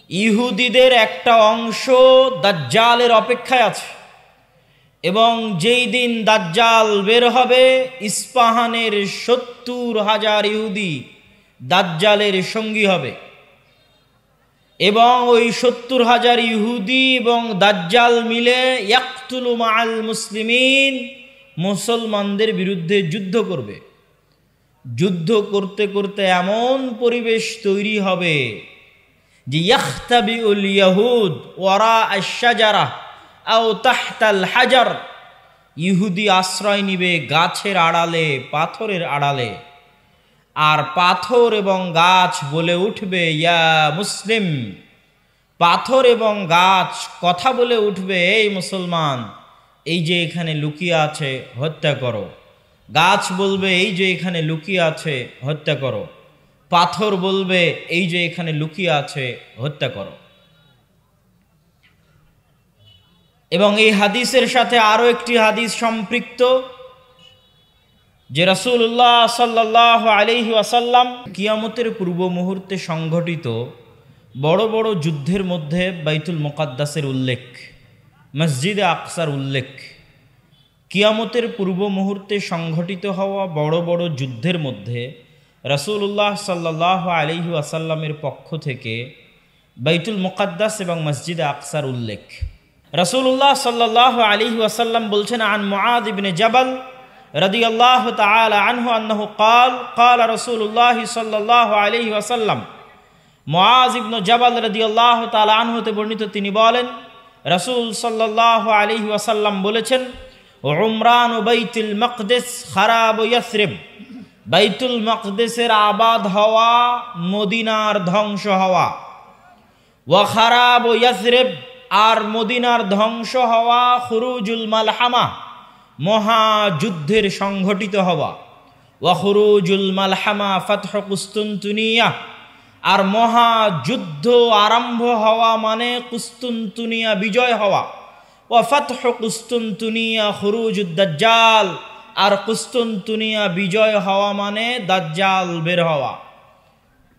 ইহুদিদের একটা অংশ দাজ্জালের অপেক্ষায় আছে, এবং যেই দিন দাজ্জাল বের হবে ইস্পাহানের ৭০,০০০ ইহুদি দাজ্জালের সঙ্গী হবে, এবং ওই ৭০,০০০ ইহুদি এবং দাজ্জাল মিলে ইয়াকতুলু মাআল মুসলিমিন, মুসলমানদের বিরুদ্ধে যুদ্ধ করবে। যুদ্ধ করতে করতে এমন পরিবেশ তৈরি হবে যে ইয়াখতাবিউল ইয়াহুদ ওয়ারা আশ-শাজারা আও তাহতাল হাজার, ইহুদি আশ্রয় নিবে গাছের আড়ালে, পাথরের আড়ালে, আর পাথর এবং গাছ বলে উঠবে ইয়া মুসলিম। পাথর এবং গাছ কথা বলে উঠবে, এই মুসলমান, এই যে এখানে লুকিয়ে আছে হত্যা করো। গাছ বলবে, এই যে এখানে লুকিয়ে আছে হত্যা করো। পাথর বলবে, এই যে এখানে লুকিয়ে আছে হত্যা করো। এবং এই হাদিসের সাথে আরো একটি হাদিস সম্পৃক্ত, যে রাসূলুল্লাহ সাল্লাল্লাহু আলাইহি ওয়াসাল্লাম কিয়ামতের পূর্ব মুহূর্তে সংঘটিত বড় বড় যুদ্ধের মধ্যে বাইতুল মুকাদ্দাসের উল্লেখ, মসজিদে আকসার উল্লেখ, কিয়ামতের পূর্ব মুহূর্তে সংঘটিত হওয়া বড় বড় যুদ্ধের মধ্যে রাসূলুল্লাহ সাল্লাল্লাহু আলাইহি ওয়াসাল্লামের পক্ষ থেকে বাইতুল মুকাদ্দাস এবং মসজিদে আকসার উল্লেখ। রাসূলুল্লাহ সাল্লাল্লাহু আলাইহি ওয়াসাল্লাম বলছেন, আন মুআয ইবনে জাবাল রাদিয়াল্লাহু তাআলা আনহু আন্নাহু ক্বাল ক্বালা রাসূলুল্লাহ সাল্লাল্লাহু আলাইহি ওয়াসাল্লাম, মুআয ইবনে জাবাল রাদিয়াল্লাহু তাআলা আনহু হতে বর্ণিত, তিনি বলেন রাসূল সাল্লাল্লাহু আলাইহি ওয়াসাল্লাম বলেছেন, উমরান বাইতুল মাকদিস খারাব ইয়াসরিব, বাইতুল মাকদিসের আবাদ হওয়া, মদিনার ধ্বংস হওয়া, ওয়া খারাব ইয়াসরিব, আর মদিনার ধ্বংস হওয়া, খুরুজুল মালহামা, মহাযুদ্ধের সংঘটিত হওয়া, ওয়া খুরুজুল মালহামা ফাতহ কুস্তুনতুনিয়া, আর মহাযুদ্ধ আরম্ভ হওয়া মানে কুস্তুনতুনিয়া বিজয় হওয়া, ওয়া ফাতহ কুস্তুনতুনিয়া খুরুজুদ দাজ্জাল, আর কুস্তুনতুনিয়া বিজয় হওয়া মানে দাজ্জাল বের হওয়া।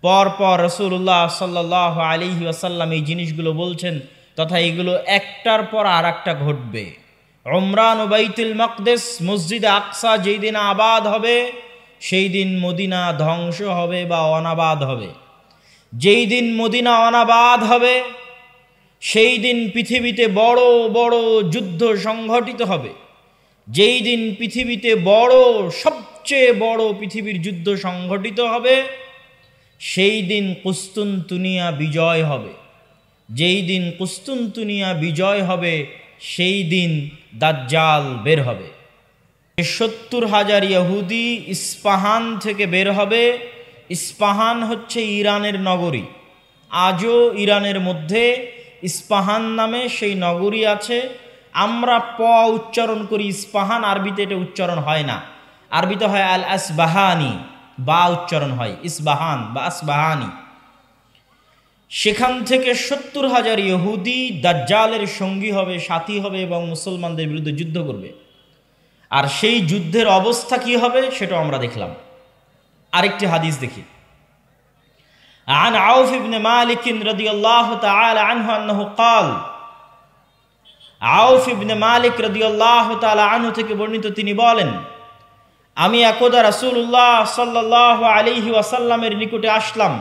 পরপর রাসূলুল্লাহ সাল্লাল্লাহু আলাইহি ওয়াসাল্লাম এই জিনিসগুলো বলছেন, তথা এগুলো একটার পর আর একটা ঘটবে। উমরান ও বাইতুল মাকদিস, মসজিদে আকসা যেই দিন আবাদ হবে সেই দিন মদিনা ধ্বংস হবে বা অনাবাদ হবে। যেই দিন মদিনা অনাবাদ হবে সেই দিন পৃথিবীতে বড় বড় যুদ্ধ সংঘটিত হবে। যেই দিন পৃথিবীতে বড়, সবচেয়ে বড় পৃথিবীর যুদ্ধ সংঘটিত হবে সেই দিন কুস্তুনতুনিয়া বিজয় হবে। যেই দিন কুস্তুনতুনিয়া বিজয় হবে সেই দিন দাজ্জাল বের হবে। ৭০,০০০ ইহুদি ইস্পাহান থেকে বের হবে। ইস্পাহান হচ্ছে ইরানের নগরী। আজও ইরানের মধ্যে ইস্পাহান নামে সেই নগরী আছে। আমরা প উচ্চারণ করি ইস্পাহান, আরবিতে এটা উচ্চারণ হয় না। আরবিতে হয় আল আসবাহানি, বা উচ্চারণ হয় ইসবাহান বা আসবাহানি। সেখান থেকে ৭০,০০০ ইহুদি দাজ্জালের সঙ্গী হবে, সাথী হবে এবং মুসলমানদের বিরুদ্ধে যুদ্ধ করবে। আর সেই যুদ্ধের অবস্থা কি হবে সেটাও আমরা দেখলাম। আরেকটি হাদিস দেখি। عن عوف بن مالك رضي الله تعالى عنه أنه قال, আউফ ইবনে মালিক রাদিয়াল্লাহু তাআলা আনহু থেকে বর্ণিত, তিনি বলেন, আমি একদা রাসূলুল্লাহ সাল্লাল্লাহু আলাইহি ওয়াসাল্লামের নিকটে আসলাম।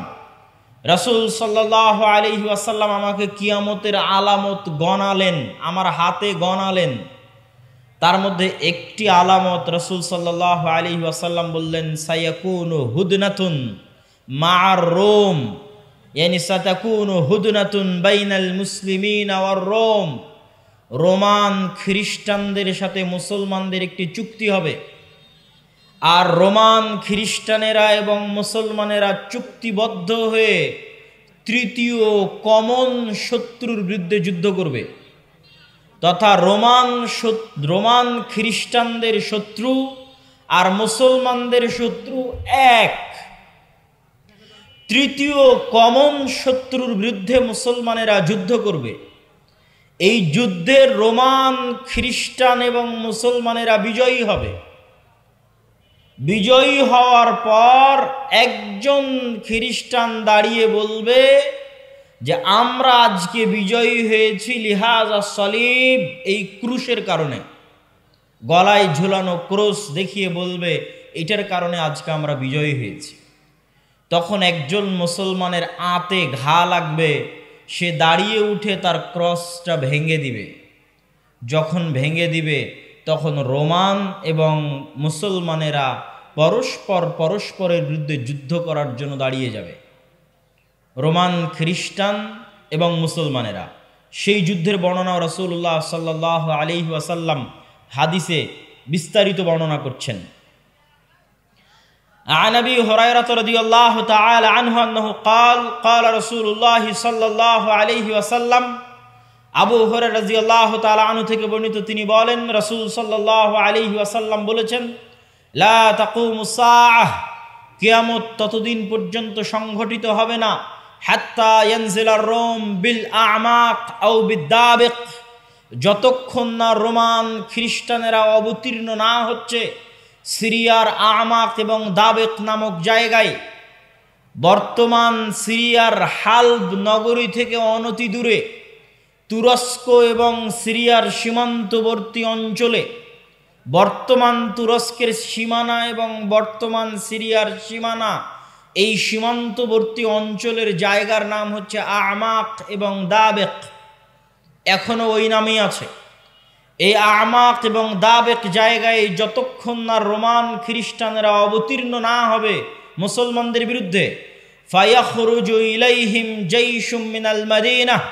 রাসূল সাল্লাল্লাহু আলাইহি ওয়াসাল্লাম আমাকে কিয়ামতের আলামত গণালেন, আমার হাতে গণালেন। তার মধ্যে একটি আলামত রাসূল সাল্লাল্লাহু আলাইহি ওয়াসাল্লাম বললেন, সায়াকুনু হুদনাতুন মা'আর রোম, ইয়ানি সাতাকুনু হুদনাতুন বাইনাল মুসলিমিন ওয়ার রোম, রোমান খ্রিস্টানদের সাথে মুসলমানদের একটি চুক্তি হবে। আর রোমান খ্রিস্টানেরা এবং মুসলমানেরা চুক্তিবদ্ধ হয়ে তৃতীয় কমন শত্রুর বিরুদ্ধে যুদ্ধ করবে। তথা রোমান খ্রিস্টানদের শত্রু আর মুসলমানদের শত্রু এক। তৃতীয় কমন শত্রুর বিরুদ্ধে মুসলমানেরা যুদ্ধ করবে। এই যুদ্ধে রোমান খ্রিস্টান এবং মুসলমানেরা বিজয়ী হবে। বিজয়ী হওয়ার পর একজন খ্রিস্টান দাঁড়িয়ে বলবে, যে আমরা আজকে বিজয়ী হয়েছি লিহাজা সলিব, এই ক্রুশের কারণে, গলায় ঝুলানো ক্রুশ দেখিয়ে বলবে এটার কারণে আজকে আমরা বিজয়ী হয়েছি। তখন একজন মুসলমানের আঁতে ঘা লাগবে, সে দাঁড়িয়ে উঠে তার ক্রসটা ভেঙে দিবে। যখন ভেঙে দিবে তখন রোমান এবং মুসলমানেরা পরস্পরের বিরুদ্ধে যুদ্ধ করার জন্য দাঁড়িয়ে যাবে। রোমান, খ্রিস্টান এবং মুসলমানেরা। সেই যুদ্ধের বর্ণনা রাসূলুল্লাহ সাল্লাল্লাহু আলাইহি ওয়াসাল্লাম হাদিসে বিস্তারিত বর্ণনা করছেন। عن أبي هريرة رضي الله تعالى عنه أنه قال قال رسول الله صلى الله عليه وسلم আবু হুরায়রা রাদিয়াল্লাহু তাআলা আনহু থেকে বর্ণিত, তিনি বলেন রাসূল সাল্লাল্লাহু আলাইহি ওয়াসাল্লাম বলেছেন, লা তাকুমুস সাআহ, কিয়ামত ততদিন পর্যন্ত সংঘটিত হবে না, হাত্তা ইয়ানজিলার রোম বিল আমাক আও বিদাবিক, যতক্ষণ না রোমান খ্রিস্টানেরা অবতীর্ণ না হচ্ছে সিরিয়ার আমাক এবং দাবেক নামক জায়গায়। বর্তমান সিরিয়ার হালব নগরী থেকে অনতি দূরে তুরস্ক এবং সিরিয়ার সীমান্তবর্তী অঞ্চলে, বর্তমান তুরস্কের সীমানা এবং বর্তমান সিরিয়ার সীমানা, এই সীমান্তবর্তী অঞ্চলের জায়গার নাম হচ্ছে আমাক এবং দাবেক, এখনো ওই নামই আছে। এই আমাক এবং দাবেক জায়গায় যতক্ষণ না রোমান খ্রিস্টানেরা অবতীর্ণ না হবে মুসলমানদের বিরুদ্ধে, ফায়াখরুজু ইলাইহিম জাইশুম মিনাল মাদিনাহ,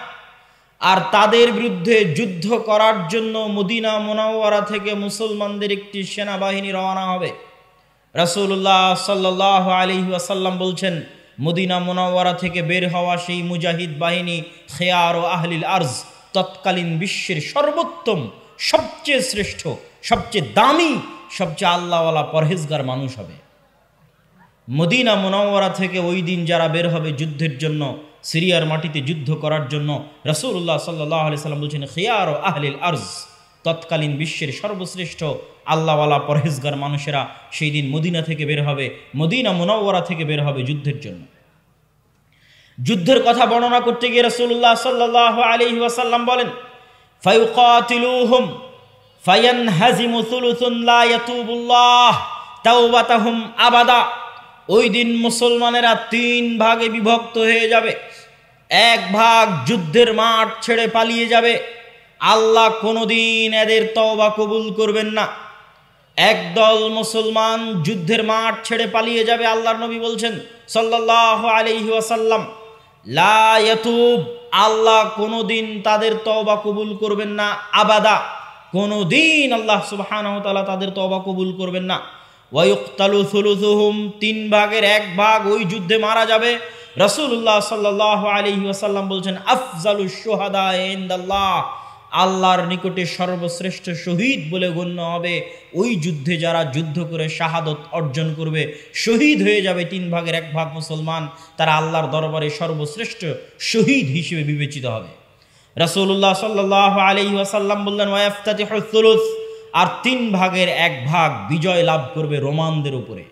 আর তাদের বিরুদ্ধে যুদ্ধ করার জন্য মদিনা মুনাওয়ারা থেকে মুসলমানদের একটি সেনাবাহিনী রওনা হবে। রাসূলুল্লাহ সাল্লাল্লাহু আলাইহি ওয়াসাল্লাম বলছেন, মদিনা মুনাওয়ারা থেকে বের হওয়া সেই মুজাহিদ বাহিনী খিয়ার ও আহলিল আরজ, তৎকালীন বিশ্বের সর্বোত্তম, সবচেয়ে শ্রেষ্ঠ, সবচেয়ে দামি, সবচেয়ে আল্লাহওয়ালা পরহেজগার মানুষ হবে। মদিনা মুনাওয়ারা থেকে ওই দিন যারা বের হবে যুদ্ধের জন্য, সিরিয়ার মাটিতে যুদ্ধ করার জন্য, রাসূলুল্লাহ সাল্লাল্লাহু আলাইহি সাল্লাম বলছেন খিয়ার ও আহলিল আরজ, তৎকালীন বিশ্বের সর্বশ্রেষ্ঠ আল্লাহওয়ালা পরহেজগার মানুষেরা সেই দিন মদিনা থেকে বের হবে, মদিনা মুনাওয়ারা থেকে বের হবে যুদ্ধের জন্য। যুদ্ধের কথা বর্ণনা করতে গিয়ে রাসূলুল্লাহ সাল্লাল্লাহু আলাইহি ওয়াসাল্লাম বলেন, ফায়ুকাতিলুহুম ফায়ানহাজিমু সুলুসুন লা ইয়াতুবুল্লাহ তাওবাতাহুম আবাদা, ওই দিন মুসলমানেরা 3 ভাগে বিভক্ত হয়ে যাবে। এক ভাগ যুদ্ধের মাঠ ছেড়ে পালিয়ে যাবে, আল্লাহ কোনোদিন এদের তওবা কবুল করবেন না। একদল মুসলমান যুদ্ধের মাঠ ছেড়ে পালিয়ে যাবে, আল্লাহর নবী বলছেন সাল্লাল্লাহু আলাইহি ওয়াসাল্লাম, লা ইয়াতুব, আল্লাহ কোনোদিন তাদের তওবা কবুল করবেন না, আবাদা, কোনোদিন আল্লাহ সুবহানাহু ওয়া তাআলা তাদের তওবা কবুল করবেন না। ওয়ায়ুকতালু সুলুসুহুম, 3 ভাগের 1 ভাগ ওই যুদ্ধে মারা যাবে। রাসূলুল্লাহ সাল্লাল্লাহু আলাইহি ওয়াসাল্লাম বলছেন, আফজালুশ শুহাদা ইনদাল্লাহ, আল্লাহর নিকটে সর্বশ্রেষ্ঠ শহীদ বলে গণ্য হবে ওই যুদ্ধে যারা যুদ্ধ করে শাহাদত অর্জন করবে, শহীদ হয়ে যাবে 3 ভাগের 1 ভাগ মুসলমান, তারা আল্লাহর দরবারে সর্বশ্রেষ্ঠ শহীদ হিসেবে বিবেচিত হবে। রাসূলুল্লাহ সাল্লাল্লাহু আলাইহি ওয়াসাল্লাম বললেন, ওয়াইফতাতিহুস সুলুস, আর 3 ভাগের 1 ভাগ বিজয় লাভ করবে রোমানদের উপরে,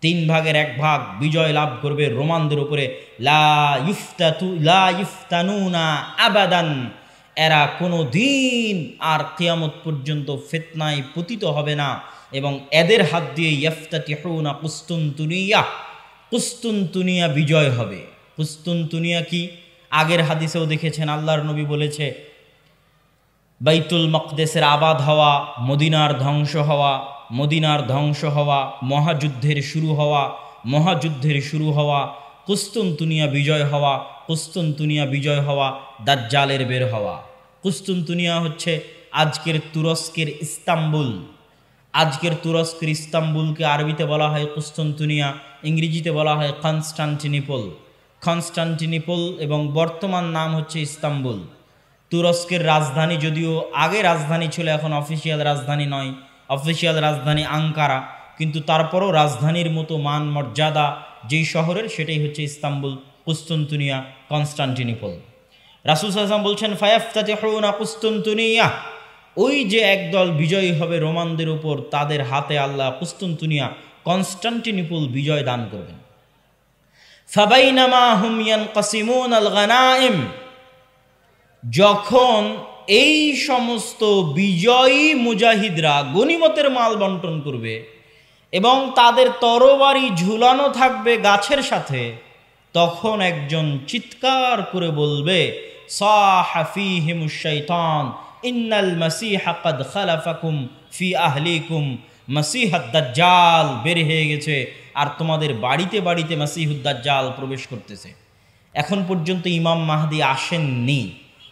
3 ভাগের 1 ভাগ বিজয় লাভ করবে রোমানদের উপরে। লা ইফতানুনা আবাদান, এরা কোনো দিন আর কিয়ামত পর্যন্ত ফিতনায় পতিত হবে না, এবং এদের হাত দিয়ে ইফতাতিহুনা কুস্তুনতুনিয়া, কুস্তুনতুনিয়া বিজয় হবে। কুস্তুনতুনিয়া কি? আগের হাদিসেও দেখেছেন, আল্লাহর নবী বলেছে বাইতুল মাকদেসের আবাদ হওয়া, মদিনার ধ্বংস হওয়া, মদিনার ধ্বংস হওয়া, মহাযুদ্ধের শুরু হওয়া, মহাযুদ্ধের শুরু হওয়া, কুস্তুনতুনিয়া বিজয় হওয়া, কুস্তুনতুনিয়া বিজয় হওয়া, দাজ্জালের বের হওয়া। কুস্তুনতুনিয়া হচ্ছে আজকের তুরস্কের ইস্তাম্বুল। আজকের তুরস্কের ইস্তাম্বুলকে আরবিতে বলা হয় কুস্তুনতুনিয়া, ইংরেজিতে বলা হয় কনস্টান্টিনিপল। কনস্টান্টিনিপল এবং বর্তমান নাম হচ্ছে ইস্তাম্বুল। তুরস্কের রাজধানী, যদিও আগে রাজধানী ছিল, এখন অফিসিয়াল রাজধানী নয়, অফিসিয়াল রাজধানী আঙ্কারা, কিন্তু তারপরও রাজধানীর মতো মান মর্যাদা যেই শহরের, সেটাই হচ্ছে ইস্তাম্বুল, কুস্তুনতুনিয়া, কনস্টান্টিনিপল। রাসূল সাল্লাল্লাহু আলাইহি ওয়াসাল্লাম বলছেন, ফায়াফতাতিহুনা কুস্তুনতুনিয়া, ওই যে একদল বিজয়ী হবে রোমানদের উপর, তাদের হাতে আল্লাহ কুস্তুনতুনিয়া, কনস্টান্টিনিপল বিজয় দান করবেন। ফাবাইনামা হুম ইয়ানকাসিমুন আল গানাইম, যখন এই সমস্ত বিজয়ী মুজাহিদরা গনিমতের মাল বন্টন করবে এবং তাদের তরবারি ঝুলানো থাকবে গাছের সাথে, তখন একজন চিৎকার করে বলবে, সাহা ফীহিমুশ শাইতান ইন্নাল মাসীহা ক্বাদ খালাফাকুম ফি আহলিকুম, মাসীহুদ দাজ্জাল বের হয়ে গেছে আর তোমাদের বাড়িতে বাড়িতে মাসীহুদ দাজ্জাল প্রবেশ করতেছে। এখন পর্যন্ত ইমাম মাহদী আসেননি,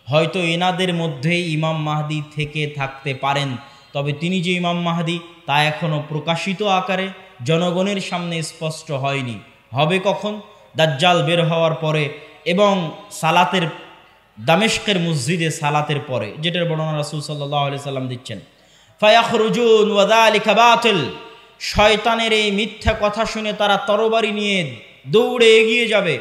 হয়তো এনাদের মধ্যেই ইমাম মাহদী থেকে থাকতে পারেন, তবে তিনি যে ইমাম মাহদী তা এখনও প্রকাশিত আকারে জনগণের সামনে স্পষ্ট হয়নি। হবে কখন? দাজ্জাল বের হওয়ার পরে এবং সালাতের দামেস্কের মসজিদে সালাতের পরে, যেটার বর্ণনা রাসূল সাল্লাল্লাহু আলাইহি সাল্লাম দিচ্ছেন। ফায়াখরুজুন ওয়া যালিকা বাতিল, শয়তানের এই মিথ্যা কথা শুনে তারা তরবারি নিয়ে দৌড়ে এগিয়ে যাবে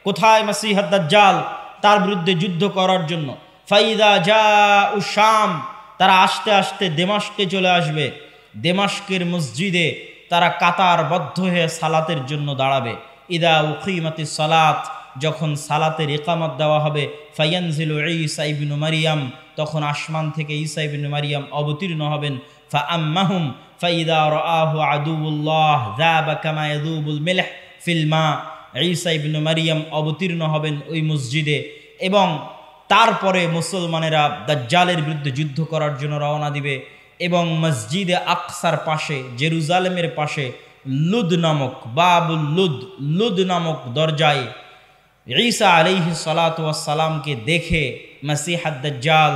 কোথায়? মাসীহুদ দাজ্জাল, তার বিরুদ্ধে যুদ্ধ করার জন্য। ফাইদা জাউ শাম, তারা আস্তে আস্তে দেমাস্কে চলে আসবে। দেমাস্কের মসজিদে তারা কাতারবদ্ধ হয়ে সালাতের জন্য দাঁড়াবে। ইদা উকিমাতিস সালাত, যখন সালাতের ইকামত দেওয়া হবে, ফায়ানজিলু ঈসা ইবনু মারিয়াম, তখন আসমান থেকে ঈসা ইবনু মারিয়াম অবতীর্ণ হবেন। ফাআম্মাহুম ফাইদা রাআহু আদুউল্লাহ যাবা কামা ইয়াযুবুল মিলহ ফিল মা, ঈসা ইবনু মারিয়াম অবতীর্ণ হবেন ওই মসজিদে এবং তারপরে মুসলমানেরা দাজ্জালের বিরুদ্ধে যুদ্ধ করার জন্য রওনা দিবে এবং মসজিদে আকসার পাশে, জেরুজালেমের পাশে লুদ নামক বাবুল লুদ নামক দরজায় ঈসা আলাইহিস সালাতু ওয়াস সালামকে দেখে মাসীহুদ দাজ্জাল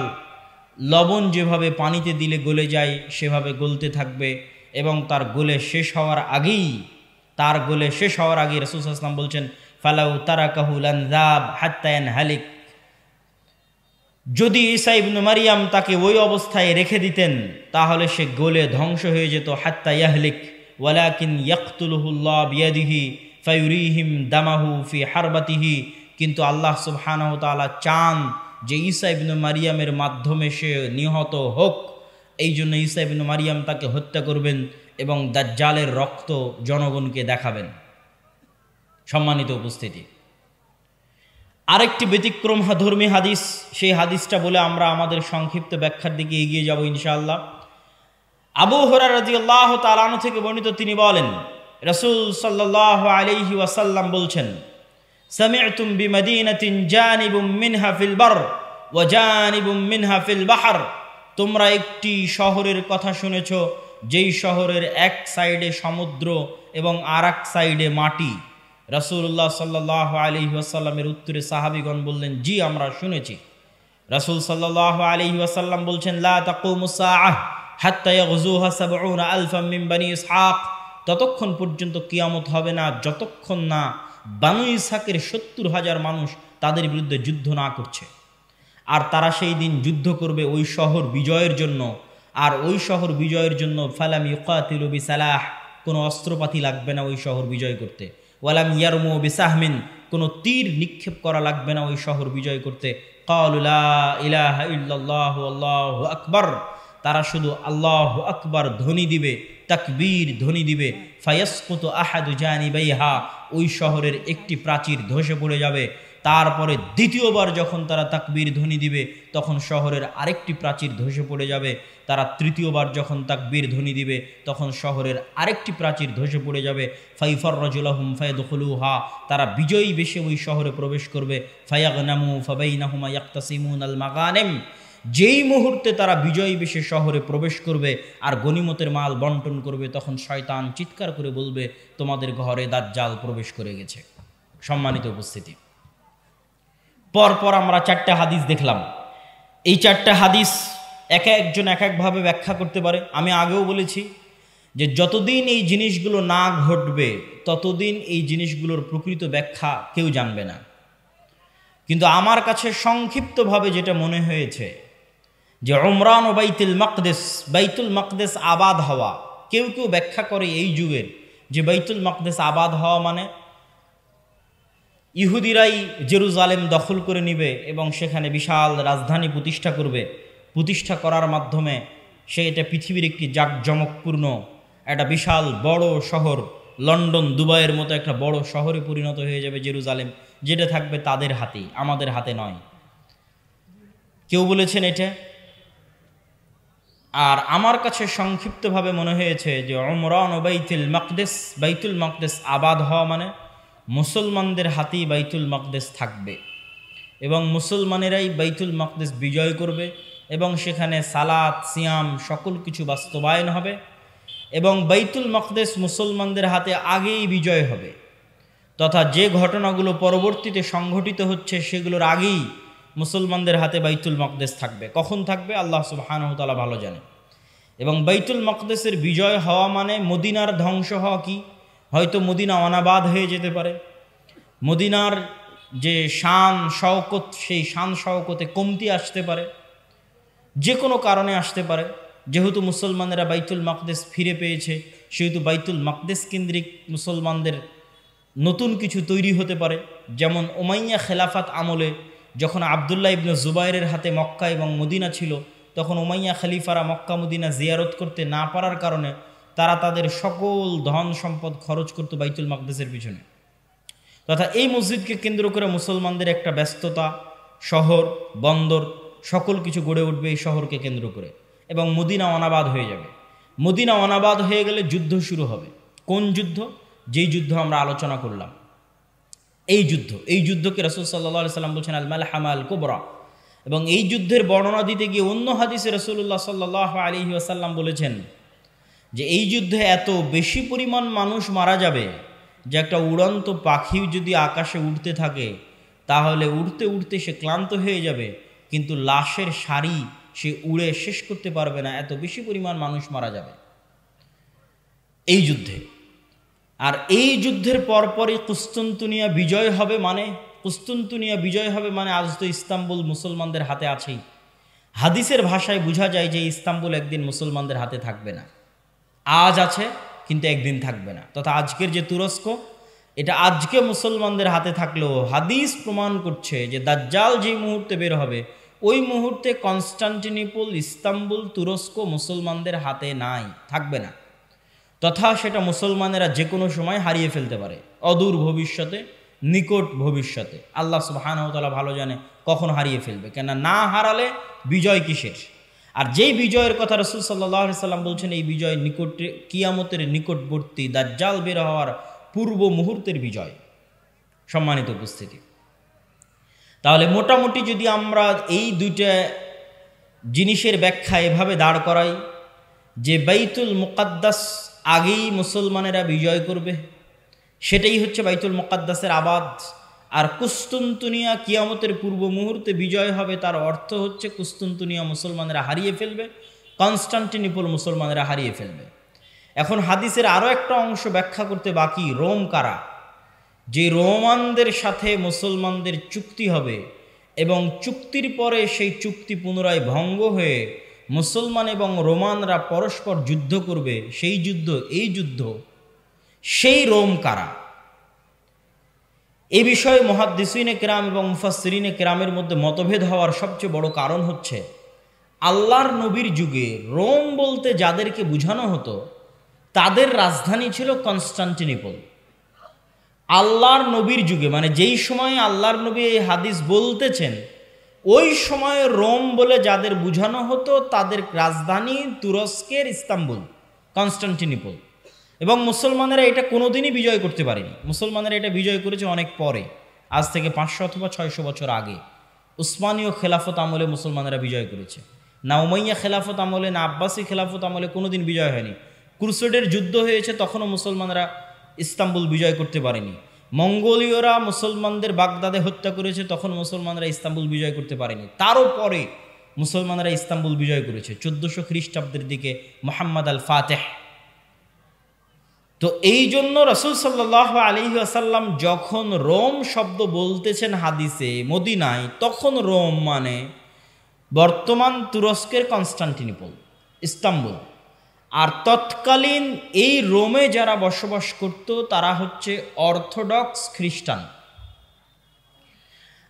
লবণ যেভাবে পানিতে দিলে গলে যায় সেভাবে গলতে থাকবে এবং তার গলে শেষ হওয়ার আগেই রাসূল সাল্লাল্লাহু আলাইহি ওয়াসাল্লাম বলছেন, ফালাউ তারাকাহু লানযাব হাত্তা ইয়ানহালিক, যদি ঈসা ইবনু মারিয়াম তাকে ওই অবস্থায় রেখে দিতেন তাহলে সে গলে ধ্বংস হয়ে যেত। হাত্তা ইয়াহলিক ওয়ালাকিন ইয়াকতুলুহুল্লাহ বিয়াদিহি ফায়ুরিহিম দামাহু ফি হারবাতিহি, কিন্তু আল্লাহ সুবহানাহু ওয়া তাআলা চান যে ঈসা ইবনু মারিয়ামের মাধ্যমে সে নিহত হোক, এই জন্য ঈসা ইবনু মারিয়াম তাকে হত্যা করবেন এবং দাজ্জালের রক্ত জনগণকে দেখাবেন। সম্মানিত উপস্থিতি, আরেকটি ব্যতিক্রম ধর্মী হাদিস, সেই হাদিসটা বলে আমরা আমাদের সংক্ষিপ্ত ব্যাখ্যার দিকে এগিয়ে যাব ইনশাআল্লাহ। আবু হুরায়রা রাদিয়াল্লাহু তাআলা আনহু থেকে বর্ণিত, তিনি বলেন, রাসূল সাল্লাল্লাহু আলাইহি ওয়াসাল্লাম বলছেন, সামি'তুম বিমাদিনাতিন জানিবুম মিনহা ফিল বার ওয়া জানিবুম মিনহা ফিল বাহর, তোমরা একটি শহরের কথা শুনেছ যেই শহরের এক সাইডে সমুদ্র এবং আর এক সাইডে মাটি। রাসূলুল্লাহ সাল্লাল্লাহু আলাইহি ওয়াসাল্লামের উত্তরে সাহাবীগণ বললেন, জি আমরা শুনেছি। রাসূল সাল্লাল্লাহু আলাইহি ওয়াসাল্লাম বলছেন, লা তাকুমুস সাআহ হাত্তা ইয়াগজুহা ৭০ আলফাম মিন বনি ইসহাক, ততক্ষণ পর্যন্ত কিয়ামত হবে না যতক্ষণ না বানু ইসহাকের ৭০,০০০ মানুষ তাদের বিরুদ্ধে যুদ্ধ না করছে। আর তারা সেই দিন যুদ্ধ করবে ওই শহর বিজয়ের জন্য, আর ওই শহর বিজয়ের জন্য ফালাম ইউকাতিলু বিসালাহ, কোনো অস্ত্রপাতি লাগবে না ওই শহর বিজয় করতে। ওয়ালাম ইয়ারমু বিসাহমিন, কোনো তীর নিক্ষেপ করা লাগবে না ওই শহর বিজয় করতে। ক্বালু লা ইলাহা ইল্লাল্লাহু আল্লাহু আকবার, তারা শুধু আল্লাহু আকবার ধ্বনি দিবে, তাকবীর ধ্বনি দিবে। ফায়াসকুতু আহাদু জানিবাইহা, ওই শহরের একটি প্রাচীর ধসে পড়ে যাবে। তারপরে দ্বিতীয়বার যখন তারা তাকবীর ধ্বনি দিবে তখন শহরের আরেকটি প্রাচীর ধসে পড়ে যাবে। তারা তৃতীয়বার যখন তাকবীর ধ্বনি দিবে তখন শহরের আরেকটি প্রাচীর ধসে পড়ে যাবে। ফাইফাররাজু লাহুম ফায়াদখুলুহা, তারা বিজয়ী বেশে ওই শহরে প্রবেশ করবে। ফায়াগনামু ফাবাইনাহুমা ইয়াকতাসিমুনাল মাগানিম, যেই মুহূর্তে তারা বিজয়ী বেশে শহরে প্রবেশ করবে আর গনিমতের মাল বন্টন করবে, তখন শয়তান চিৎকার করে বলবে, তোমাদের ঘরে দাজ্জাল প্রবেশ করে গেছে। সম্মানিত উপস্থিতি, পরপর আমরা 4টা হাদিস দেখলাম। এই 4টা হাদিস এক একজন এক একভাবে ব্যাখ্যা করতে পারে। আমি আগেও বলেছি যে যতদিন এই জিনিসগুলো না ঘটবে ততদিন এই জিনিসগুলোর প্রকৃত ব্যাখ্যা কেউ জানবে না। কিন্তু আমার কাছে সংক্ষিপ্তভাবে যেটা মনে হয়েছে যে উমরান ও বাইতুল মাকদেস আবাদ হওয়া, কেউ কেউ ব্যাখ্যা করে এই যুগের যে বাইতুল মাকদেস আবাদ হওয়া মানে ইহুদিরাই জেরুজালেম দখল করে নিবে এবং সেখানে বিশাল রাজধানী প্রতিষ্ঠা করবে। প্রতিষ্ঠা করার মাধ্যমে সে এটা পৃথিবীর একটি জাঁকজমকপূর্ণ একটা বিশাল বড় শহর লন্ডন দুবাইয়ের মতো একটা বড় শহরে পরিণত হয়ে যাবে জেরুজালেম, যেটা থাকবে তাদের হাতেই, আমাদের হাতে নয়। কেউ বলেছেন এটা। আর আমার কাছে সংক্ষিপ্তভাবে মনে হয়েছে যে উমরান ও বাইতুল মাকদেস আবাদ হওয়া মানে মুসলমানদের হাতেই বাইতুল মাকদেস থাকবে এবং মুসলমানেরাই বাইতুল মাকদেস বিজয় করবে এবং সেখানে সালাত সিয়াম সকল কিছু বাস্তবায়ন হবে এবং বাইতুল মাকদেস মুসলমানদের হাতে আগেই বিজয় হবে, তথা যে ঘটনাগুলো পরবর্তীতে সংঘটিত হচ্ছে সেগুলোর আগেই মুসলমানদের হাতে বাইতুল মাকদেস থাকবে। কখন থাকবে আল্লাহ সুবহানাহু ওয়া তাআলা ভালো জানেন। এবং বাইতুল মাকদেসের বিজয় হওয়া মানে মদিনার ধ্বংস হওয়া কি? হয়তো মদিনা অনাবাদ হয়ে যেতে পারে, মদিনার যে শান শওকত সেই শান শওকতে কমতি আসতে পারে, যে কোনো কারণে আসতে পারে। যেহেতু মুসলমানেরা বাইতুল মাকদেস ফিরে পেয়েছে সেহেতু বাইতুল মাকদেস কেন্দ্রিক মুসলমানদের নতুন কিছু তৈরি হতে পারে। যেমন উমাইয়া খেলাফাত আমলে যখন আবদুল্লাহ ইবনে জুবাইরের হাতে মক্কা এবং মদিনা ছিল, তখন উমাইয়া খলিফারা মক্কা মদিনা জিয়ারত করতে না পারার কারণে তারা তাদের সকল ধন সম্পদ খরচ করত বাইতুল মাকদেসের পিছনে। তথা এই মসজিদকে কেন্দ্র করে মুসলমানদের একটা ব্যস্ততা, শহর বন্দর সকল কিছু গড়ে উঠবে এই শহরকে কেন্দ্র করে এবং মদিনা অনাবাদ হয়ে যাবে। মদিনা অনাবাদ হয়ে গেলে যুদ্ধ শুরু হবে। কোন যুদ্ধ? যেই যুদ্ধ আমরা আলোচনা করলাম, এই যুদ্ধকে রাসূল সাল্লাল্লাহু আলাইহি সাল্লাম বলছেন আল মালহামা আল কুবরা। এবং এই যুদ্ধের বর্ণনা দিতে গিয়ে অন্য হাদিসে রাসূলুল্লাহ সাল্লাল্লাহু আলাইহি ওয়াসাল্লাম বলেছেন যে এই যুদ্ধে এত বেশি পরিমাণ মানুষ মারা যাবে যে একটা উড়ন্ত পাখি যদি আকাশে উড়তে থাকে তাহলে উড়তে উড়তে সে ক্লান্ত হয়ে যাবে, কিন্তু লাশের সারি সে উড়ে শেষ করতে পারবে না, এত বেশি পরিমাণ মানুষ মারা যাবে এই যুদ্ধে। আর এই যুদ্ধের পরপরই কুস্তুনতুনিয়া বিজয় হবে মানে আজ তো ইস্তাম্বুল মুসলমানদের হাতে আছেই। হাদিসের ভাষায় বোঝা যায় যে ইস্তাম্বুল একদিন মুসলমানদের হাতে থাকবে না। আজ আছে কিন্তু একদিন থাকবে না। তথা আজকের যে তুরস্ক, এটা আজকে মুসলমানদের হাতে থাকলেও হাদিস প্রমাণ করছে যে দাজ্জাল যেই মুহূর্তে বের হবে ওই মুহূর্তে কনস্টান্টিনোপল, ইস্তাম্বুল, তুরস্ক মুসলমানদের হাতে নাই, থাকবে না। তথা সেটা মুসলমানেরা যে কোনো সময় হারিয়ে ফেলতে পারে, অদূর ভবিষ্যতে, নিকট ভবিষ্যতে। আল্লাহ সুবহানাহু ওয়া তাআলা ভালো জানে কখন হারিয়ে ফেলবে, কেন না হারালে বিজয় কিসের? আর যেই বিজয়ের কথা রাসূল সাল্লাল্লাহু আলাইহি সাল্লাম বলছেন এই বিজয় নিকটে, কিয়ামতের নিকটবর্তী, দাজ্জাল বের হওয়ার পূর্ব মুহূর্তের বিজয়। সম্মানিত উপস্থিতি, তাহলে মোটামুটি যদি আমরা এই দুইটা জিনিসের ব্যাখ্যা এভাবে দাঁড় করাই যে বাইতুল মুকাদ্দাস আগেই মুসলমানেরা বিজয় করবে, সেটাই হচ্ছে বাইতুল মুকাদ্দাসের আবাদ। আর কুস্তুনতুনিয়া কিয়ামতের পূর্ব মুহূর্তে বিজয় হবে, তার অর্থ হচ্ছে কুস্তুনতুনিয়া মুসলমানেরা হারিয়ে ফেলবে, কনস্টান্টিনোপল মুসলমানেরা হারিয়ে ফেলবে। এখন হাদিসের আরও একটা অংশ ব্যাখ্যা করতে বাকি, রোম কারা? যে রোমানদের সাথে মুসলমানদের চুক্তি হবে এবং চুক্তির পরে সেই চুক্তি পুনরায় ভঙ্গ হয়ে মুসলমান এবং রোমানরা পরস্পর যুদ্ধ করবে, সেই যুদ্ধ, এই যুদ্ধ, সেই রোম কারা? এই বিষয়ে মুহাদ্দিসিনে কেরাম এবং মুফাসসিরিনে কেরামের মধ্যে মতভেদ হওয়ার সবচেয়ে বড় কারণ হচ্ছে আল্লাহর নবীর যুগে রোম বলতে যাদেরকে বোঝানো হতো তাদের রাজধানী ছিল কনস্টান্টিনোপল। আল্লাহর নবীর যুগে মানে যেই সময়ে আল্লাহর নবী এই হাদিস বলতেছেন ওই সময়ে রোম বলে যাদের বোঝানো হতো তাদের রাজধানী তুরস্কের ইস্তাম্বুল, কনস্টান্টিনোপল। এবং মুসলমানেরা এটা কোনোদিনই বিজয় করতে পারেনি। মুসলমানেরা এটা বিজয় করেছে অনেক পরে, আজ থেকে 500 অথবা 600 বছর আগে। উসমানীয় খেলাফত আমলে মুসলমানেরা বিজয় করেছে, না উমাইয়া খেলাফত আমলে, না আব্বাসী খেলাফত আমলে কোনোদিন বিজয় হয়নি। ক্রুসেডের যুদ্ধ হয়েছে, তখনও মুসলমানরা ইস্তাম্বুল বিজয় করতে পারেনি। মঙ্গোলীয়রা মুসলমানদের বাগদাদে হত্যা করেছে, তখন মুসলমানরা ইস্তাম্বুল বিজয় করতে পারেনি। তারও পরে মুসলমানরা ইস্তাম্বুল বিজয় করেছে 1400 খ্রিস্টাব্দের দিকে মুহাম্মদ আল ফাতেহ। তো এই জন্য রাসূল সাল্লাল্লাহু আলাইহি ওয়াসাল্লাম যখন রোম শব্দ বলতেছেন হাদিসে মদিনায়, তখন রোম মানে বর্তমান তুরস্কের কনস্টান্টিনোপল, ইস্তাম্বুল। আর তৎকালীন এই রোমে যারা বসবাস করত তারা হচ্ছে অর্থোডক্স খ্রিস্টান।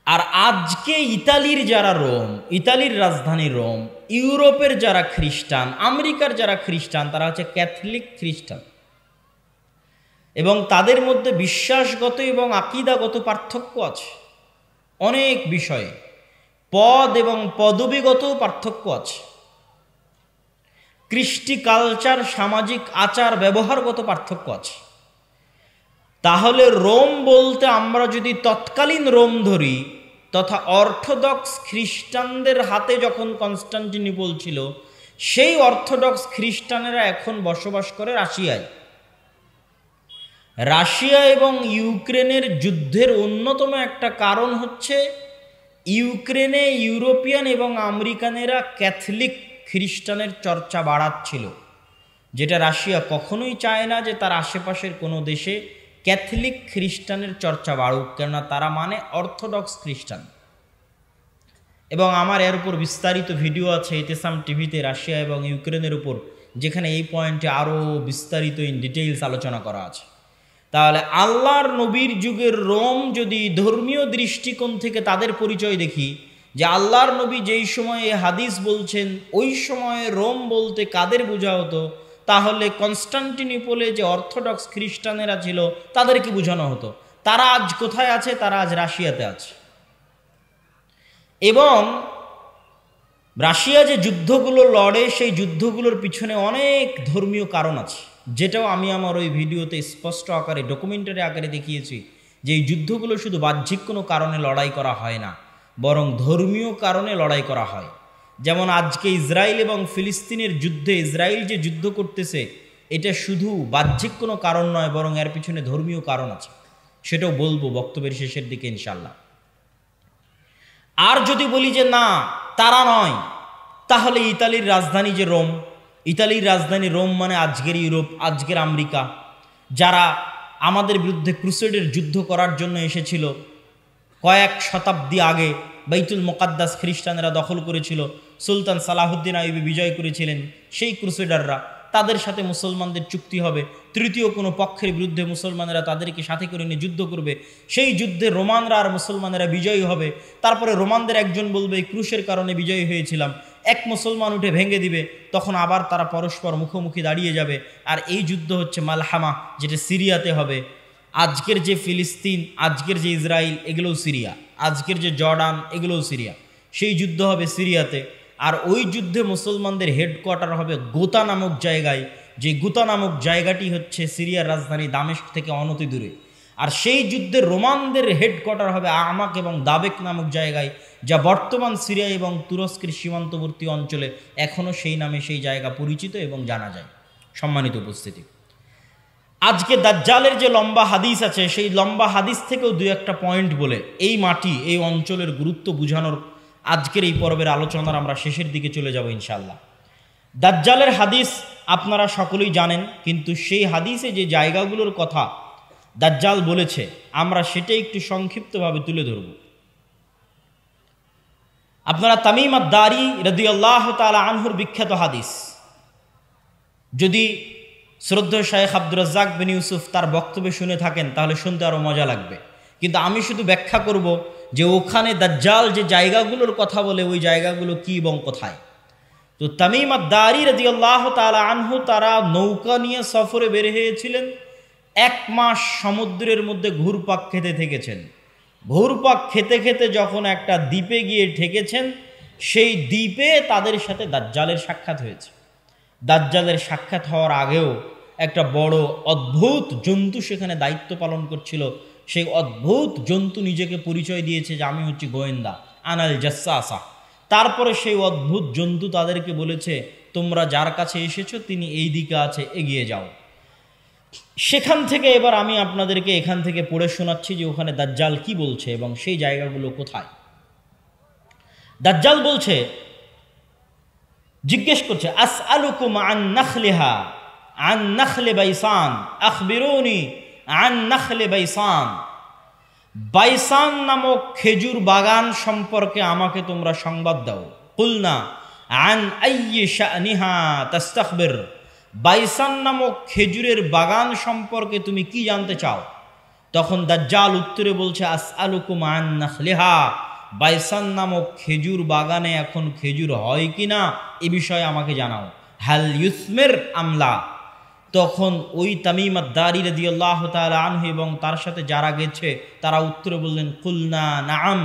আর আজকে ইতালির যারা রোম, ইতালির রাজধানী রোম, ইউরোপের যারা খ্রিস্টান, আমেরিকার যারা খ্রিস্টান, তারা হচ্ছে ক্যাথলিক খ্রিস্টান। এবং তাদের মধ্যে বিশ্বাসগত এবং আকীদাগত পার্থক্য আছে, অনেক বিষয়ে পদ এবং পদবীগত পার্থক্য আছে, কৃষ্টি কালচার সামাজিক আচার ব্যবহারগত পার্থক্য আছে। তাহলে রোম বলতে আমরা যদি তৎকালীন রোম ধরি, তথা অর্থোডক্স খ্রিস্টানদের হাতে যখন কনস্টান্টিনোপল ছিল, সেই অর্থোডক্স খ্রিস্টানেরা এখন বসবাস করে রাশিয়ায়। রাশিয়া এবং ইউক্রেনের যুদ্ধের অন্যতম একটা কারণ হচ্ছে ইউক্রেনে ইউরোপিয়ান এবং আমেরিকানেরা ক্যাথলিক খ্রিস্টানের চর্চা বাড়াচ্ছিল, যেটা রাশিয়া কখনোই চায় না যে তার আশেপাশের কোনো দেশে ক্যাথলিক খ্রিস্টানের চর্চা বাড়ুক, কেননা তারা মানে অর্থোডক্স খ্রিস্টান। এবং আমার এর উপর বিস্তারিত ভিডিও আছে ইতেসাম টিভিতে রাশিয়া এবং ইউক্রেনের উপর, যেখানে এই পয়েন্টে আরও বিস্তারিত ইন ডিটেইলস আলোচনা করা আছে। তাহলে আল্লাহর নবীর যুগের রোম যদি ধর্মীয় দৃষ্টিকোণ থেকে তাদের পরিচয় দেখি, যে আল্লাহর নবী যেই সময়ে হাদিস বলছেন ওই সময়ে রোম বলতে কাদের বোঝা হতো, তাহলে কনস্টান্টিনোপলে যে অর্থোডক্স খ্রিস্টানেরা ছিল তাদেরকে বোঝানো হতো। তারা আজ কোথায় আছে? তারা আজ রাশিয়াতে আছে। এবং রাশিয়া যে যুদ্ধগুলো লড়ে, সেই যুদ্ধগুলোর পিছনে অনেক ধর্মীয় কারণ আছে, যেটাও আমি আমার ওই ভিডিওতে স্পষ্ট আকারে ডকুমেন্টারি আকারে দেখিয়েছি, যে এই যুদ্ধগুলো শুধু বাহ্যিক কোনো কারণে লড়াই করা হয় না, বরং ধর্মীয় কারণে লড়াই করা হয়। যেমন আজকে ইসরায়েল এবং ফিলিস্তিনের যুদ্ধে ইসরায়েল যে যুদ্ধ করতেছে, এটা শুধু বাহ্যিক কোনো কারণ নয়, বরং এর পিছনে ধর্মীয় কারণ আছে, সেটাও বলবো বক্তব্যের শেষের দিকে ইনশাল্লাহ। আর যদি বলি যে না তারা নয়, তাহলে ইতালির রাজধানী যে রোম, ইতালির রাজধানী রোম মানে আজকের ইউরোপ, আজকের আমেরিকা, যারা আমাদের বিরুদ্ধে ক্রুসেডের যুদ্ধ করার জন্য এসেছিল কয়েক শতাব্দী আগে, বাইতুল মুকাদ্দাস খ্রিস্টানেরা দখল করেছিল, সুলতান সালাহুদ্দিন আইয়ুবী বিজয় করেছিলেন, সেই ক্রুসেডাররা, তাদের সাথে মুসলমানদের চুক্তি হবে, তৃতীয় কোনো পক্ষের বিরুদ্ধে মুসলমানেরা তাদেরকে সাথে করে নিয়ে যুদ্ধ করবে, সেই যুদ্ধে রোমানরা আর মুসলমানেরা বিজয়ী হবে। তারপরে রোমানদের একজন বলবে এই ক্রুশের কারণে বিজয়ী হয়েছিলাম, এক মুসলমান উঠে ভেঙে দিবে, তখন আবার তারা পরস্পর মুখোমুখি দাঁড়িয়ে যাবে, আর এই যুদ্ধ হচ্ছে মালহামা, যেটা সিরিয়াতে হবে। আজকের যে ফিলিস্তিন, আজকের যে ইসরায়েল, এগুলোও সিরিয়া, আজকের যে জর্ডান, এগুলোও সিরিয়া, সেই যুদ্ধ হবে সিরিয়াতে। আর ওই যুদ্ধে মুসলমানদের হেডকোয়ার্টার হবে গোতা নামক জায়গায়, যে গোতা নামক জায়গাটি হচ্ছে সিরিয়ার রাজধানী দামেস্ক থেকে অনতি দূরে। আর সেই যুদ্ধে রোমানদের হেডকোয়ার্টার হবে আমাক এবং দাবেক নামক জায়গায়, যা বর্তমান সিরিয়া এবং তুরস্কের সীমান্তবর্তী অঞ্চলে এখনও সেই নামে সেই জায়গা পরিচিত এবং জানা যায়। সম্মানিত উপস্থিতি, আজকে দাজ্জালের যে লম্বা হাদিস আছে, সেই লম্বা হাদিস থেকেও দু একটা পয়েন্ট বলে এই মাটি, এই অঞ্চলের গুরুত্ব বোঝানোর আজকের এই পর্বের আলোচনার আমরা শেষের দিকে চলে যাব ইনশাআল্লাহ। দাজ্জালের হাদিস আপনারা সকলেই জানেন, কিন্তু সেই হাদিসে যে জায়গাগুলোর কথা দাজ্জাল বলেছে, আমরা সেটাই একটু সংক্ষিপ্তভাবে তুলে ধরব। আপনারা তামিম আদ-দারি রাদিয়াল্লাহু তাআলা আনহুর বিখ্যাত হাদিস, যদি শ্রদ্ধেয় শায়েখ আব্দুর রাজ্জাক বিন ইউসুফ তার বক্তব্য শুনে থাকেন তাহলে শুনতে আরও মজা লাগবে, কিন্তু আমি শুধু ব্যাখ্যা করব যে ওখানে দাজ্জাল যে জায়গাগুলোর কথা বলে ওই জায়গাগুলো কি এবং কোথায়। তো তামিম আদ-দারি রাদিয়াল্লাহু তাআলা আনহু তারা নৌকা নিয়ে সফরে বের হয়েছিলেন, 1 মাস সমুদ্রের মধ্যে ঘুরপাক খেতে থেকেছেন। ঘুরপাক খেতে খেতে যখন একটা দ্বীপে গিয়ে ঠেকেছেন, সেই দ্বীপে তাদের সাথে দাজ্জালের সাক্ষাৎ হয়েছে। দাজ্জালের সাক্ষাৎ হওয়ার আগেও একটা বড় অদ্ভুত জন্তু সেখানে দায়িত্ব পালন করছিল। সেই অদ্ভুত জন্তু নিজেকে পরিচয় দিয়েছে যে আমি হচ্ছি গোয়েন্দা, আনাল জাসাসা। তারপরে সেই অদ্ভুত জন্তু তাদেরকে বলেছে তোমরা যার কাছে এসেছো তিনি এই দিকে আছে, এগিয়ে যাও। সেখান থেকে এবার আমি আপনাদেরকে এখান থেকে পড়ে শোনাচ্ছি যে ওখানে দাজ্জাল কি বলছে এবং সেই জায়গাগুলো কোথায়। দাজ্জাল বলছে, জিজ্ঞেস করছে, আসআলুকুম আন নাখলিহা আন নাখলে বাইসান আখবিরুনি আন নাখলে বাইসান। বাইসান নামক খেজুর বাগান সম্পর্কে আমাকে তোমরা সংবাদ দাও। কুলনা আন আইয়ি শানিহা তাস্তাখবির। বাইসান নামক খেজুরের বাগান সম্পর্কে তুমি কি জানতে চাও? তখন দাজ্জাল উত্তরে বলছে, আসআলুকুম আন নাখলিহা। বাইসান নামক খেজুর বাগানে এখন খেজুর হয় কিনা এ বিষয়ে আমাকে জানাও। হাল ইউসমির আমলা, তখন ওই তামিম আদ-দারি রাদিয়াল্লাহু তাআলা আনহু এবং তার সাথে যারা গেছে তারা উত্তরে বললেন কুলনা নাআম,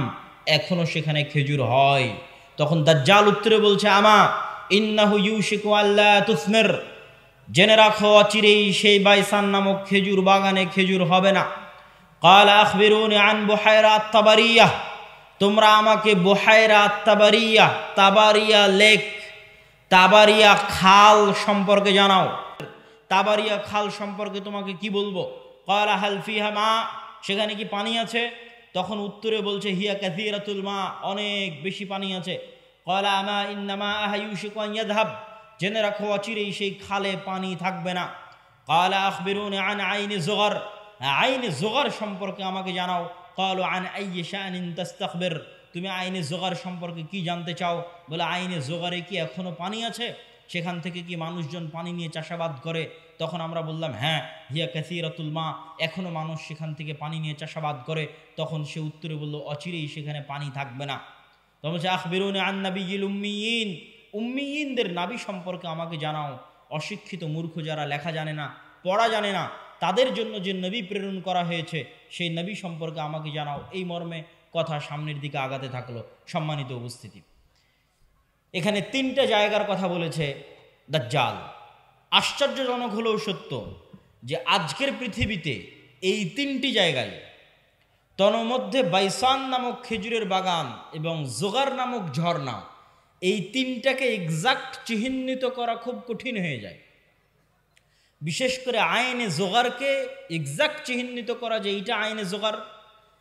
এখনো সেখানে খেজুর হয়। তখন দাজ্জাল উত্তরে বলছে আমা ইন্নাহু ইউশিকু আল্লা তুসমির, জেনে রাখো অচিরেই সেই বাইসান নামক খেজুর বাগানে খেজুর হবে না। ক্বালা আখবিরুনি আন বুহায়রা আত-তাবারিয়াহ, তোমরা আমাকে বুহায়রা আত-তাবারিয়াহ, তাবারিয়া লেক, তাবারিয়া খাল সম্পর্কে জানাও। তাবারিয়া খাল সম্পর্কে তোমাকে কি বলবো? ক্বালা হাল ফিহা মা, সেখানে কি পানি আছে? তখন উত্তরে বলছে হিয়া কাসীরাতুল মা, অনেক বেশি পানি আছে। ক্বালা আমা ইন্নামা ইউশিকু আন ইয়াযহাব, জেনে রাখো অচিরেই সেই খালে পানি থাকবে না। ক্বালা আখবিরুনি আন আইনি যুগার, আইনে যুগার সম্পর্কে আমাকে জানাও। ক্বালু আন আইয়ি শাআনিন তাস্তাখবির, তুমি আইনে যুগার সম্পর্কে কি জানতে চাও? বলে আইনে যুগারে কি এখনো পানি আছে? সেখান থেকে কি মানুষজন পানি নিয়ে চাষাবাদ করে? তখন আমরা বললাম হ্যাঁ, হিয়া কাসীরাতুল মা, এখনো মানুষ সেখান থেকে পানি নিয়ে চাষাবাদ করে। তখন সে উত্তরে বলল অচিরেই সেখানে পানি থাকবে না। তখন বলছে আখবিরুনি আন নাবিয়্যিল উম্মিয়িন, উম্মিয়িনদের নাবী সম্পর্কে আমাকে জানাও। অশিক্ষিত মূর্খ যারা লেখা জানে না, পড়া জানে না, তাদের জন্য যে নবী প্রেরণ করা হয়েছে সেই নবী সম্পর্কে আমাকে জানাও। এই মর্মে কথা সামনের দিকে আগাতে থাকলো। সম্মানিত উপস্থিতি, এখানে তিনটা জায়গার কথা বলেছে দাজ্জাল। আশ্চর্যজনক হলেও সত্য যে আজকের পৃথিবীতে এই তিনটি জায়গায়, তন্মধ্যে বাইসান নামক খেজুরের বাগান এবং জোগার নামক ঝর্ণা, এই তিনটাকে এক্সাক্ট চিহ্নিত করা খুব কঠিন হয়ে যায়। বিশেষ করে আইনে জোগারকে এক্সাক্ট চিহ্নিত করা যে এইটা আইনে জোগার,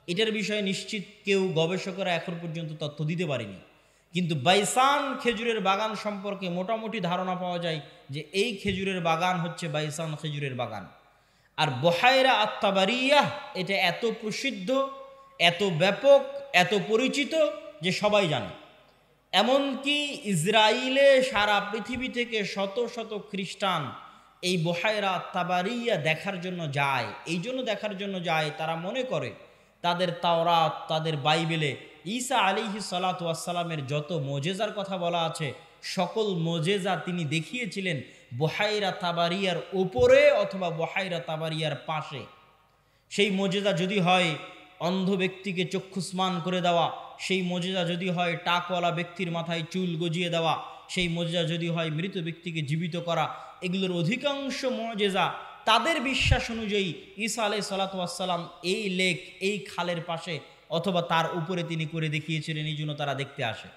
এটার বিষয়ে নিশ্চিত কেউ গবেষকরা এখন পর্যন্ত তথ্য দিতে পারেনি। কিন্তু বাইসান খেজুরের বাগান সম্পর্কে মোটামুটি ধারণা পাওয়া যায় যে এই খেজুরের বাগান হচ্ছে বাইসান খেজুরের বাগান। আর বুহায়রা আত-তাবারিয়াহ এটা এত প্রসিদ্ধ, এত ব্যাপক, এত পরিচিত যে সবাই জানে। এমনকি ইসরায়েলে সারা পৃথিবী থেকে শত শত খ্রিস্টান এই বুহায়রা আত-তাবারিয়া দেখার জন্য যায়। এই জন্য দেখার জন্য যায়, তারা মনে করে তাদের তাওরাত, তাদের বাইবেলে ঈসা আলাইহিস সালাতু ওয়াস সালামের যত মুজিজার কথা বলা আছে, সকল মুজিজা তিনি দেখিয়েছিলেন বুহায়রা তাবারিয়ার উপরে অথবা বুহায়রা তাবারিয়ার পাশে। সেই মুজিজা যদি হয় অন্ধ ব্যক্তিকে চক্ষুস্মান করে দেওয়া, সেই মুজিজা যদি হয় টাকওয়ালা ব্যক্তির মাথায় চুল গজিয়ে দেওয়া, সেই মুজিজা যদি হয় মৃত ব্যক্তিকে জীবিত করা, এগুলোর অধিকাংশ মুজিজা তাদের বিশ্বাস অনুযায়ী ঈসা আলাইহিস সালাতু ওয়াস সালাম এই লেক, এই খালের পাশে অথবা তার উপরে তিনি করে দেখিয়েছিলেন, এই জন্য তারা দেখতে আসে।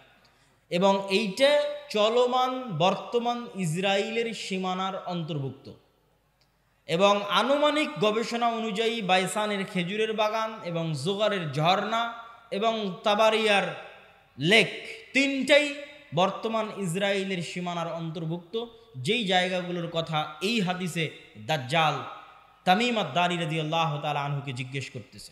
এবং এইটা চলমান বর্তমান ইসরায়েলের সীমানার অন্তর্ভুক্ত। এবং আনুমানিক গবেষণা অনুযায়ী বাইসানের খেজুরের বাগান এবং জোগারের ঝর্ণা এবং তাবারিয়ার লেক তিনটাই বর্তমান ইসরায়েলের সীমানার অন্তর্ভুক্ত, যেই জায়গাগুলোর কথা এই হাদিসে দাজ্জাল তামিম আদ-দারি রাদিয়াল্লাহু তাআলা আনহুকে জিজ্ঞেস করতেছে।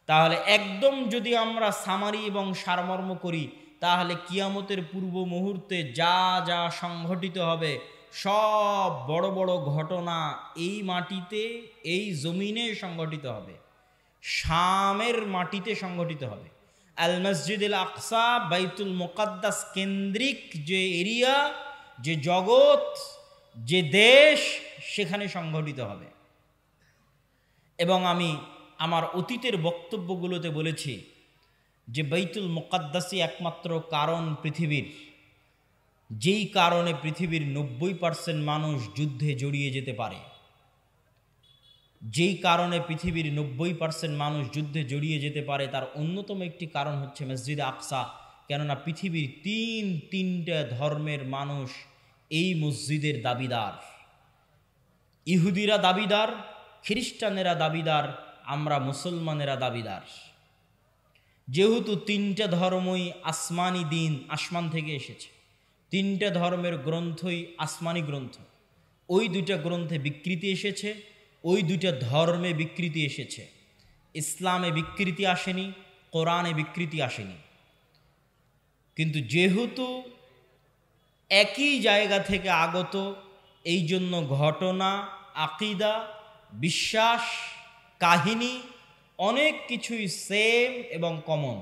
তাহলে একদম যদি আমরা সামারি এবং সারমর্ম করি, তাহলে কিয়ামতের পূর্ব মুহূর্তে যা যা সংঘটিত হবে সব বড় বড় ঘটনা এই মাটিতে, এই জমিনে সংঘটিত হবে, শামের মাটিতে সংঘটিত হবে। আল মসজিদুল আকসা, বাইতুল মুকাদ্দাস কেন্দ্রিক যে এরিয়া, যে জগৎ, যে দেশ, সেখানে সংঘটিত হবে। এবং আমি আমার অতীতের বক্তব্যগুলোতে বলেছি যে বাইতুল মুকাদ্দাসই একমাত্র কারণ পৃথিবীর, যেই কারণে পৃথিবীর 90% মানুষ যুদ্ধে জড়িয়ে যেতে পারে, যেই কারণে পৃথিবীর 90% মানুষ যুদ্ধে জড়িয়ে যেতে পারে, তার অন্যতম একটি কারণ হচ্ছে মসজিদে আকসা। কেননা পৃথিবীর তিনটা ধর্মের মানুষ এই মসজিদের দাবিদার। ইহুদিরা দাবিদার, খ্রিস্টানেরা দাবিদার, আমরা মুসলমানেরা দাবিদার। যেহেতু তিনটা ধর্মই আসমানি দিন, আসমান থেকে এসেছে, তিনটা ধর্মের গ্রন্থই আসমানি গ্রন্থ, ওই দুইটা গ্রন্থে বিকৃতি এসেছে, ওই দুইটা ধর্মে বিকৃতি এসেছে। ইসলামে বিকৃতি আসেনি, কোরআনে বিকৃতি আসেনি। কিন্তু যেহেতু একই জায়গা থেকে আগত, এই জন্য ঘটনা, আকিদা, বিশ্বাস, কাহিনী অনেক কিছুই সেম এবং কমন।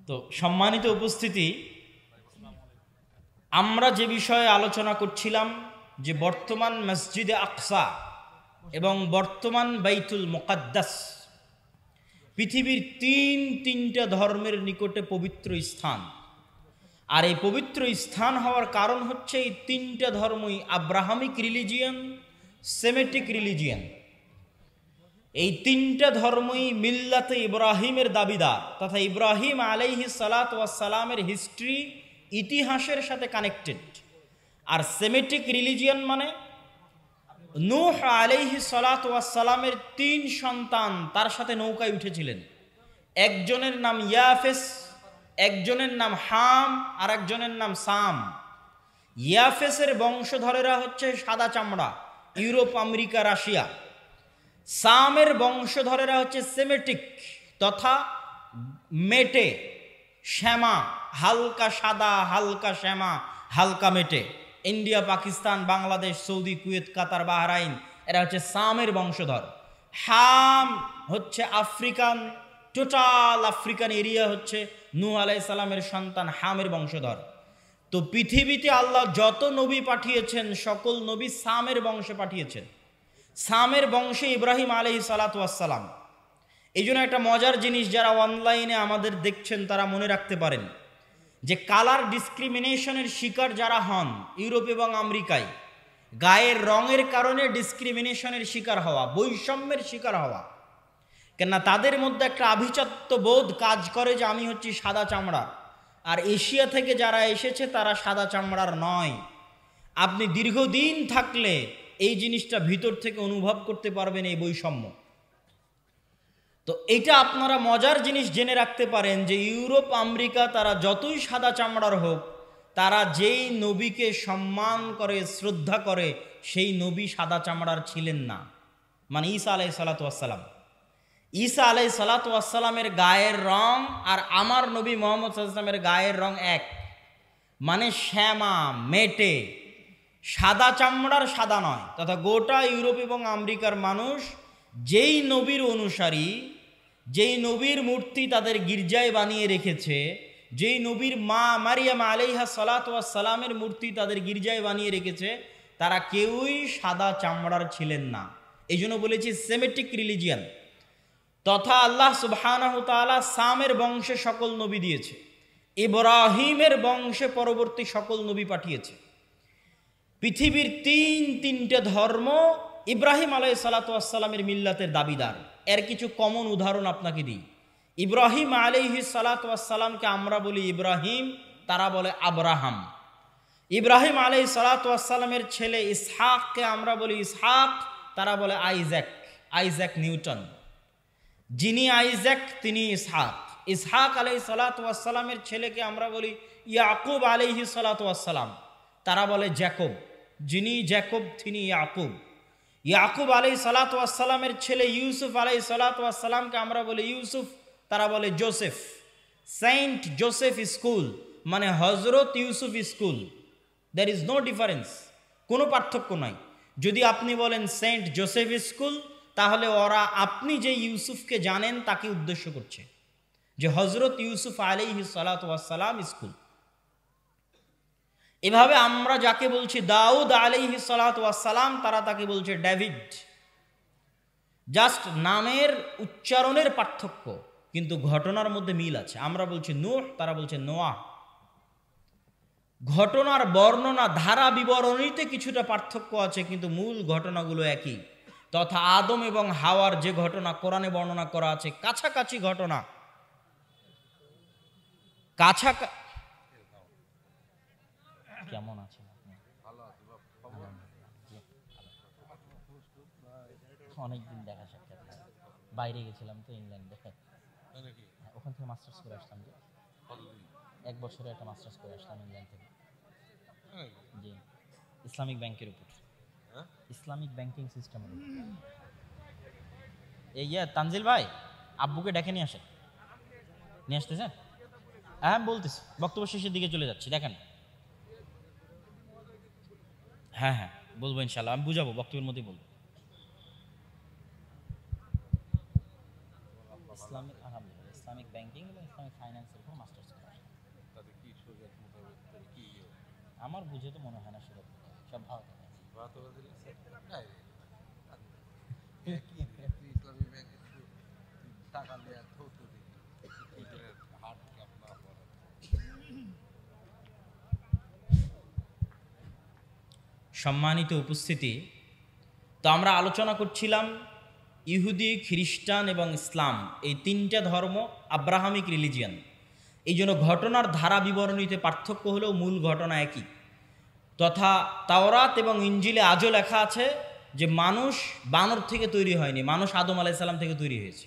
তো সম্মানিত উপস্থিতি, আমরা যে বিষয়ে আলোচনা করছিলাম যে বর্তমান মসজিদে আকসা এবং বর্তমান বাইতুল মুকাদ্দাস পৃথিবীর তিনটা ধর্মের নিকটে পবিত্র স্থান। আর এই পবিত্র স্থান হওয়ার কারণ হচ্ছে এই তিনটা ধর্মই আব্রাহামিক রিলিজিয়ান, সেমেটিক রিলিজিয়ান। এই তিনটা ধর্মই মিল্লাতে ইব্রাহিমের দাবিদার তথা ইব্রাহিম আলাইহিস সালাতু ওয়াস সালামের হিস্ট্রি, ইতিহাসের সাথে কানেক্টেড। আর সেমেটিক রিলিজিয়ান মানে নূহ আলাইহিস সালাতু ওয়াস সালামের 3 সন্তান তার সাথে নৌকায় উঠেছিলেন। একজনের নাম ইয়াফেস, একজনের নাম হাম, আর একজনের নাম সাম। ইয়াফেসের বংশধরেরা হচ্ছে সাদা চামড়া, ইউরোপ, আমেরিকা, রাশিয়া। সামের বংশধরেরা হচ্ছে সেমেটিক তথা মেটে, শ্যামা, হালকা সাদা, হালকা শ্যামা, হালকা মেটে। India, Pakistan, Bangladesh, Saudi, Kuwait, Qatar, Bahrain, এরা হচ্ছে সামের বংশধর। হাম হচ্ছে আফ্রিকান, টোটাল আফ্রিকান এরিয়া হচ্ছে নূহ আলাইহিস সালামের সন্তান হামের বংশধর। তো পৃথিবীতে আল্লাহ যত নবী পাঠিয়েছেন সকল নবী সামের বংশে পাঠিয়েছেন। সামের বংশে ইব্রাহিম আলাইহিস সালাতু ওয়াস সালাম। এই জন্য একটা মজার জিনিস, যারা অনলাইনে আমাদের দেখছেন তারা মনে রাখতে পারেন যে কালার ডিসক্রিমিনেশনের শিকার যারা হন ইউরোপ এবং আমেরিকায়, গায়ের রঙের কারণে ডিসক্রিমিনেশনের শিকার হওয়া, বৈষম্যের শিকার হওয়া, কেননা তাদের মধ্যে একটা আভিজাত্য বোধ কাজ করে যে আমি হচ্ছি সাদা চামড়ার, আর এশিয়া থেকে যারা এসেছে তারা সাদা চামড়ার নয়। আপনি দীর্ঘদিন থাকলে এই জিনিসটা ভিতর থেকে অনুভব করতে পারবেন, এই বৈষম্য। তো এটা আপনারা মজার জিনিস জেনে রাখতে পারেন যে ইউরোপ, আমেরিকা তারা যতই সাদা চামড়ার হোক, তারা যেই নবীকে সম্মান করে, শ্রদ্ধা করে, সেই নবী সাদা চামড়ার ছিলেন না। মানে ঈসা আলাইহিস সালাতু ওয়াস সালাম, ঈসা আলাইহিস সালাতু ওয়াস সালামের গায়ের রং আর আমার নবী মুহাম্মদ সাল্লাল্লাহু আলাইহি ওয়াসাল্লামের গায়ের রং এক। মানে শ্যামা, মেটে, সাদা চামড়ার সাদা নয়। তথা গোটা ইউরোপ এবং আমেরিকার মানুষ যেই নবীর অনুসারী, যেই নবীর মূর্তি তাদের গির্জায় বানিয়ে রেখেছে, যেই নবীর মা মারিয়াম আলাইহা সালাতু ওয়াস সালামের মূর্তি তাদের গির্জায় বানিয়ে রেখেছে, তারা কেউই সাদা চামড়ার ছিলেন না। এই জন্য বলেছি সেমেটিক রিলিজিয়ান। তথা আল্লাহ সুবহানাহু তাআলা সামের বংশে সকল নবী দিয়েছে, ইব্রাহিমের বংশে পরবর্তী সকল নবী পাঠিয়েছে। পৃথিবীর তিনটা ধর্ম ইব্রাহিম আলাইহিস সালাতু ওয়াস সালামের মিল্লাতের দাবিদার। এর কিছু কমন উদাহরণ আপনাকে দিই। ইব্রাহিম আলাইহিস সালাতু ওয়াস সালামকে আমরা বলি ইব্রাহিম, তারা বলে আব্রাহাম। ইব্রাহিম আলাইহিস সালাতু ওয়াস সালামের ছেলে ইসহাককে আমরা বলি ইসহাক, তারা বলে আইজ্যাক, আইজ্যাক নিউটন। যিনি আইজ্যাক তিনি ইসহাক। ইসহাক আলাইহিস সালাতু ওয়াস সালামের ছেলেকে আমরা বলি ইয়াকুব আলাইহিস সালাতু ওয়াস সালাম, তারা বলে জ্যাকব। যিনি জ্যাকব তিনি ইয়াকুব। ইয়াকুব আলাইহিস সালাতু ওয়াস সালামের ছেলে ইউসুফ আলাইহিস সালাতু ওয়াস সালামকে আমরা বলি ইউসুফ, তারা বলে জোসেফ। সেন্ট জোসেফ স্কুল মানে হযরত Yusuf school. There is no difference, কোনো পার্থক্য নাই। যদি আপনি বলেন সেন্ট জোসেফ স্কুল, তাহলে ওরা আপনি যে ইউসুফকে জানেন তাকে উদ্দেশ্য করছে, যে হযরত ইউসুফ আলাইহিস সালাতু ওয়াস সালাম স্কুল। এভাবে আমরা যাকে বলছি দাউদ আলাইহিস সালাতু ওয়াস সালাম, তারা তাকে বলছে ডেভিড। জাস্ট নামের উচ্চারণের পার্থক্য, কিন্তু ঘটনার মধ্যে মিল আছে। আমরা বলছি নূহ, তারা বলছে নোয়াহ। ঘটনার বর্ণনা, ধারা বিবরণীতে কিছুটা পার্থক্য আছে, কিন্তু মূল ঘটনাগুলো একই। তথা আদম এবং হাওয়ার যে ঘটনা কোরআনে বর্ণনা করা আছে, কাছাকাছি ঘটনা। কেমন আছেন আপনি? অনেকদিন দেখা সাক্ষাৎ, বাইরে গেছিলাম তো ইংল্যান্ডে, ওখান থেকে মাস্টার্স করে আসলাম। যে 1 বছরে একটা মাস্টার্স করে আসলাম ইংল্যান্ড থেকে। জি, ইসলামিক ব্যাংকের উপর, ইসলামিক ব্যাংকিং সিস্টেমের উপর। এই তানজিল ভাই, আব্বুকে ডেকে নিয়ে আসেন। নিয়ে আসতেছেন? হ্যাঁ বলতেছি, বক্তব্য শেষের দিকে চলে যাচ্ছি, দেখেন। হ্যাঁ হ্যাঁ বলবো ইনশাল্লাহ, আমি বুঝাবো, বক্তব্যের মধ্যেই বলবো। ইসলামিক, আলহামদুলিল্লাহ, ইসলামিক ব্যাংকিং এবং ইসলামিক ফাইন্যান্সের উপর মাস্টার্স করা। আমার বুঝে তো মনে হয় না সেটা সব ভালো সম্মানিত উপস্থিতি। তো আমরা আলোচনা করছিলাম ইহুদি, খ্রিস্টান এবং ইসলাম, এই তিনটা ধর্ম আব্রাহামিক রিলিজিয়ান। এই জন্য ঘটনার ধারা বিবরণীতে পার্থক্য হলেও মূল ঘটনা একই। তথা তাওরাত এবং ইঞ্জিলে আজও লেখা আছে যে মানুষ বানর থেকে তৈরি হয়নি, মানুষ আদম আলাইহিস সালাম থেকে তৈরি হয়েছে।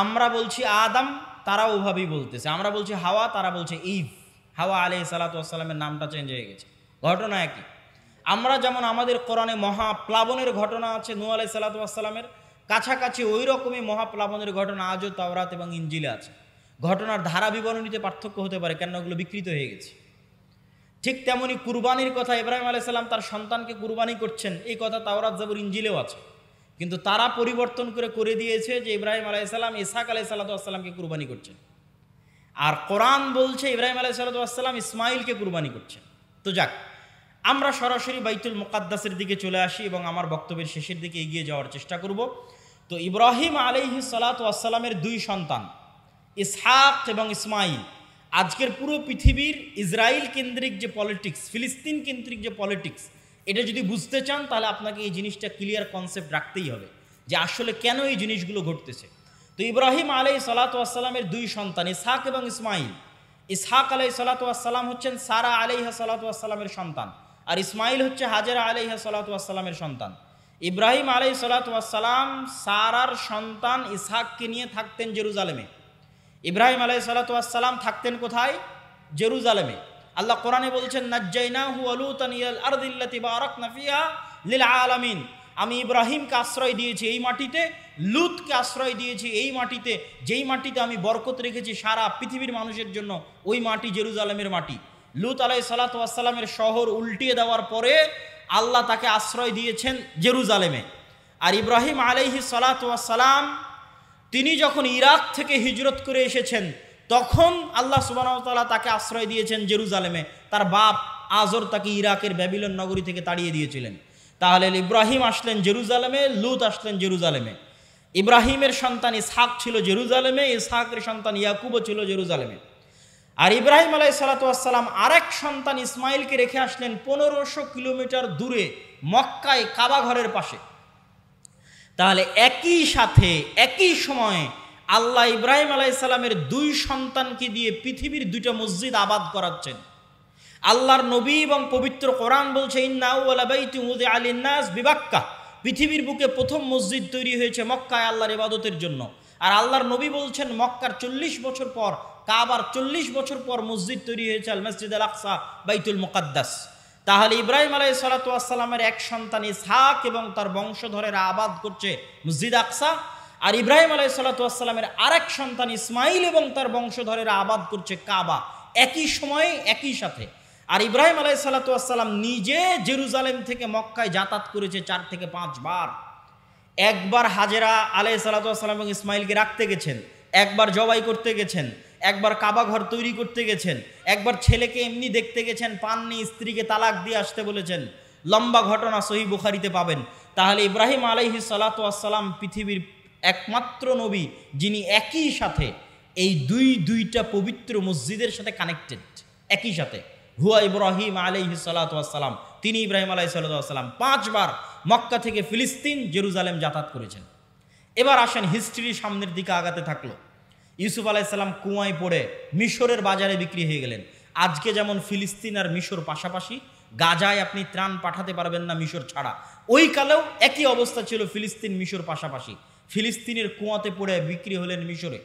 আমরা বলছি আদম, তারা ওভাবেই বলতেছে। আমরা বলছি হাওয়া, তারা বলছে ইভ। হাওয়া আলাইহিস সালাতু ওয়াস সালামের নামটা চেঞ্জ হয়ে গেছে, ঘটনা একই। আমরা যেমন আমাদের কোরআনে মহাপ্লাবনের ঘটনা আছে নূহ আলাইহিস সালাতু ওয়াস সালামের, কাছাকাছি ওই রকমই মহাপ্লাবনের ঘটনা আজও তাওরাত এবং ইঞ্জিলে আছে। ঘটনার ধারা বিবরণীতে পার্থক্য হতে পারে, কেন ওগুলো বিকৃত হয়ে গেছে। ঠিক তেমনি কুরবানির কথা, ইব্রাহিম আলাইহিস সালাম তার সন্তানকে কুরবানি করছেন, এই কথা তাওরাত জাবুর ইঞ্জিলেও আছে। কিন্তু তারা পরিবর্তন করে দিয়েছে যে ইব্রাহিম আলাইহিস সালাম ইসহাক আলাইহিস সালাতু ওয়াস সালামকে কুরবানি করছেন, আর কোরআন বলছে ইব্রাহিম আলাইহিস সালাতু ওয়াস সালাম ইসমাইলকে কুরবানি করছেন। তো যাক, আমরা সরাসরি বাইতুল মুকাদ্দাসের দিকে চলে আসি এবং আমার বক্তব্যের শেষের দিকে এগিয়ে যাওয়ার চেষ্টা করব। তো ইব্রাহিম আলাইহিস সালাতু ওয়াস সালামের দুই সন্তান ইসহাক এবং ইসমাইল, আজকের পুরো পৃথিবীর ইসরায়েল কেন্দ্রিক যে পলিটিক্স, ফিলিস্তিন কেন্দ্রিক যে পলিটিক্স, এটা যদি বুঝতে চান তাহলে আপনাকে এই জিনিসটা ক্লিয়ার কনসেপ্ট রাখতেই হবে যে আসলে কেন এই জিনিসগুলো ঘটতেছে। তো ইব্রাহিম আলাইহিস সালাতু ওয়াস সালামের দুই সন্তান ইসহাক এবং ইসমাইল। ইসহাক আলাইহিস সালাতু ওয়াস সালাম হচ্ছেন সারা আলাইহা সালাতু ওয়াস সালামের সন্তান, আর ইসমাইল হচ্ছে হাজেরা আলাইহা সালাতু ওয়াস সালামের সন্তান। ইব্রাহিম আলাইহিস সালাতু ওয়াস সালাম সারার সন্তান ইসহাককে নিয়ে থাকতেন জেরুজালেমে। ইব্রাহিম আলাইহিস সালাতু ওয়াস সালাম থাকতেন কোথায়? জেরুজালেমে। আল্লাহ কোরআনে বলছেন নাজ্জাইনাহু ওয়া লূতান ইলাল আরদিল্লাতী বারাকনা ফিহা লিল আলামিন। আমি ইব্রাহিমকে আশ্রয় দিয়েছি এই মাটিতে, লূতকে আশ্রয় দিয়েছি এই মাটিতে, যেই মাটিতে আমি বরকত রেখেছি সারা পৃথিবীর মানুষের জন্য, ওই মাটি জেরুজালেমের মাটি। লূত আলাইহিস সালাতু ওয়াস সালামের শহর উল্টিয়ে দেওয়ার পরে আল্লাহ তাকে আশ্রয় দিয়েছেন জেরুজালেমে। আর ইব্রাহিম আলাইহিস সালাতু ওয়াস সালাম তিনি যখন ইরাক থেকে হিজরত করে এসেছেন তখন আল্লাহ সুবহানাহু ওয়া তাআলা তাকে আশ্রয় দিয়েছেন জেরুজালেমে। তার বাপ আজর তাকে ইরাকের ব্যাবিলন নগরী থেকে তাড়িয়ে দিয়েছিলেন। তাহলে ইব্রাহিম আসলেন জেরুজালেমে, লূত আসলেন জেরুজালেমে। ইব্রাহিমের সন্তান ইসহাক ছিল জেরুজালেমে, ইসহাকের সন্তান ইয়াকুবও ছিল জেরুজালেমে। আর ইব্রাহিম আলাইহিস সালাতু ওয়াস সালাম আরেক সন্তান ইসমাইলকে রেখে আসলেন 1500 কিলোমিটার দূরে মক্কায় কাবা ঘরের পাশে। তাহলে একই সাথে একই সময়ে আল্লাহ ইব্রাহিম আলাইহিস সালামের দুই সন্তানকে দিয়ে পৃথিবীর দুইটা মসজিদ আবাদ করাচ্ছেন। আল্লাহর নবী এবং পবিত্র কোরআন বলছে ইন্না আউওয়ালা বাইতিন উযিআ লিন-নাস বিবাক্কা, পৃথিবীর বুকে প্রথম মসজিদ তৈরি হয়েছে মক্কায় আল্লাহর ইবাদতের জন্য। আর আল্লাহর নবী বলছেন মক্কার 40 বছর পর, কাবার 40 বছর পর মসজিদ তৈরি হয়েছে আল মসজিদ আল আকসা, বাইতুল মুকাদ্দাস। তাহলে ইব্রাহিম আলাইহিস সালাতু ওয়াস সালামের এক সন্তান ইসহাক এবং তার বংশধরেরা আবাদ করছে মসজিদ আকসা, আর ইব্রাহিম আলাইহিস সালাতু ওয়াস সালামের আরেক সন্তান ইসমাইল এবং তার বংশধরেরা আবাদ করছে কাবা, একই সময়ে একই সাথে। আর ইব্রাহিম আলাইহিস সালাতু ওয়াস সালাম নিজে জেরুজালেম থেকে মক্কায় যাতায়াত করেছে 4 থেকে 5 বার। একবার হাজেরা আলাইহিস সালাতু ওয়াস সালাম এবং ইসমাইলকে রাখতে গেছেন, একবার জবাই করতে গেছেন, একবার কাবা ঘর তৈরি করতে গেছেন, একবার ছেলেকে এমনি দেখতে গেছেন, পাননি, স্ত্রীকে তালাক দিয়ে আসতে বলেছেন। লম্বা ঘটনা, সহিহ বুখারীতে পাবেন। তাহলে ইব্রাহিম আলাইহিস সালাতু ওয়াস সালাম পৃথিবীর একমাত্র নবী যিনি একই সাথে এই দুইটা পবিত্র মসজিদের সাথে কানেক্টেড একই সাথে। হুয়া ইব্রাহিম আলাইহিস সালাতু ওয়াস সালাম, তিনি ইব্রাহিম আলাইহিস সালাতু ওয়াস সালাম 5 বার মক্কা থেকে ফিলিস্তিন জেরুজালেম যাতায়াত করেছেন। এবার আসেন হিস্ট্রির সামনের দিকে আগাতে থাকলো। ইউসুফ আলাইহিস সালাম কুয়ায় পড়ে মিশরের বাজারে বিক্রি হয়ে গেলেন। আজকে যেমন ফিলিস্তিন আর মিশর পাশাপাশি, গাজায় আপনি ত্রাণ পাঠাতে পারবেন না মিশর ছাড়া, ওই কালেও একই অবস্থা ছিল, ফিলিস্তিন মিশর পাশাপাশি। ফিলিস্তিনের কুয়াতে পড়ে বিক্রি হলেন মিশরে,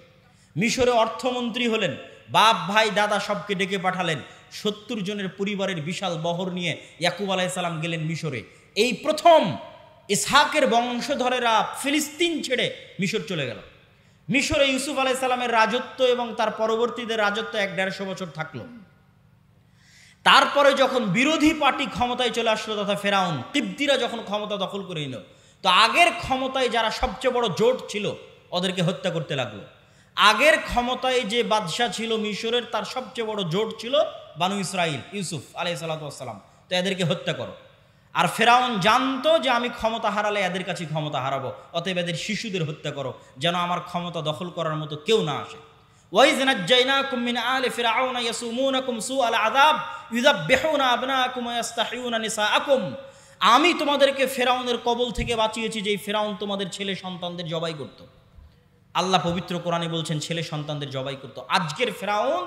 মিশরে অর্থমন্ত্রী হলেন, বাপ ভাই দাদা সবকে ডেকে পাঠালেন। 70 জনের পরিবারের বিশাল বহর নিয়ে ইয়াকুব আলাইহিস সালাম গেলেন মিশরে। এই প্রথম ইসহাকের বংশধরেরা ফিলিস্তিন ছেড়ে মিশর চলে গেল। মিশরে ইউসুফ আলাইহিস সালামের রাজত্ব এবং তার পরবর্তীদের রাজত্ব 1-150 বছর থাকলো। তারপরে যখন বিরোধী পার্টি ক্ষমতায় চলে আসলো তথা ফেরাউন কিবতীরা যখন ক্ষমতা দখল করে নিল, তো আগের ক্ষমতায় যারা সবচেয়ে বড় জোট ছিল ওদেরকে হত্যা করতে লাগলো। আগের ক্ষমতায় যে বাদশাহ ছিল মিশরের, তার সবচেয়ে বড় জোট ছিল বানু ইসরাইল, ইউসুফ আলাইহিস সালাতু ওয়াস সালাম। তো এদেরকে হত্যা করো। আর ফেরাউন জানতো যে আমি ক্ষমতা হারালে এদের কাছে ক্ষমতা হারাবো, অতএব এদের শিশুদের হত্যা করো যেন আমার ক্ষমতা দখল করার মতো কেউ না আসে। ওয়াইজ নাজ্জাইনাকুম মিন আলি ফিরআউনা ইয়াসুমুনাকুম সুআল আযাব ইউযাববিহুনা আবনাকুম ওয়া ইস্তাহিউনা নিসাআকুম। আমি তোমাদেরকে ফেরাউনের কবল থেকে বাঁচিয়েছি, যেই ফেরাউন তোমাদের ছেলে সন্তানদের জবাই করত। আল্লাহ পবিত্র কোরআনে বলছেন ছেলে সন্তানদের জবাই করত। আজকের ফেরাউন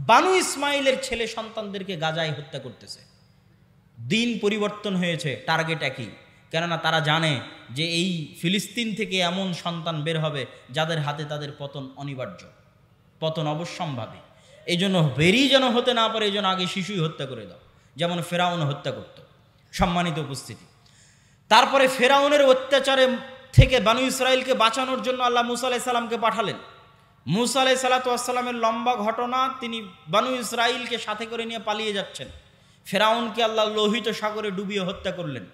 বানু ইসমাইলের ছেলে সন্তানদেরকে গাজায় হত্যা করতেছে। দিন পরিবর্তন হয়েছে, টার্গেট একই। কেননা তারা জানে যে এই ফিলিস্তিন থেকে এমন সন্তান বের হবে যাদের হাতে তাদের পতন অনিবার্য, পতন অবশ্যম্ভাবী। এই জন্য বেরি যেন হতে না পারে, এই জন্য আগে শিশুই হত্যা করে দাও, যেমন ফেরাউন হত্যা করত। সম্মানিত উপস্থিতি, তারপরে ফেরাউনের অত্যাচারে থেকে বানু ইসরাইলকে বাঁচানোর জন্য আল্লাহ মুসা আলাইহিস সালামকে পাঠালেন। মুসা আলাইহিস সালাতু ওয়াস সালামের লম্বা ঘটনা, তিনি বানু ইসরাইলকে সাথে করে নিয়ে পালিয়ে যাচ্ছেন। ফেরাউনকে আল্লাহ লোহিত সাগরে ডুবিয়ে হত্যা করলেন।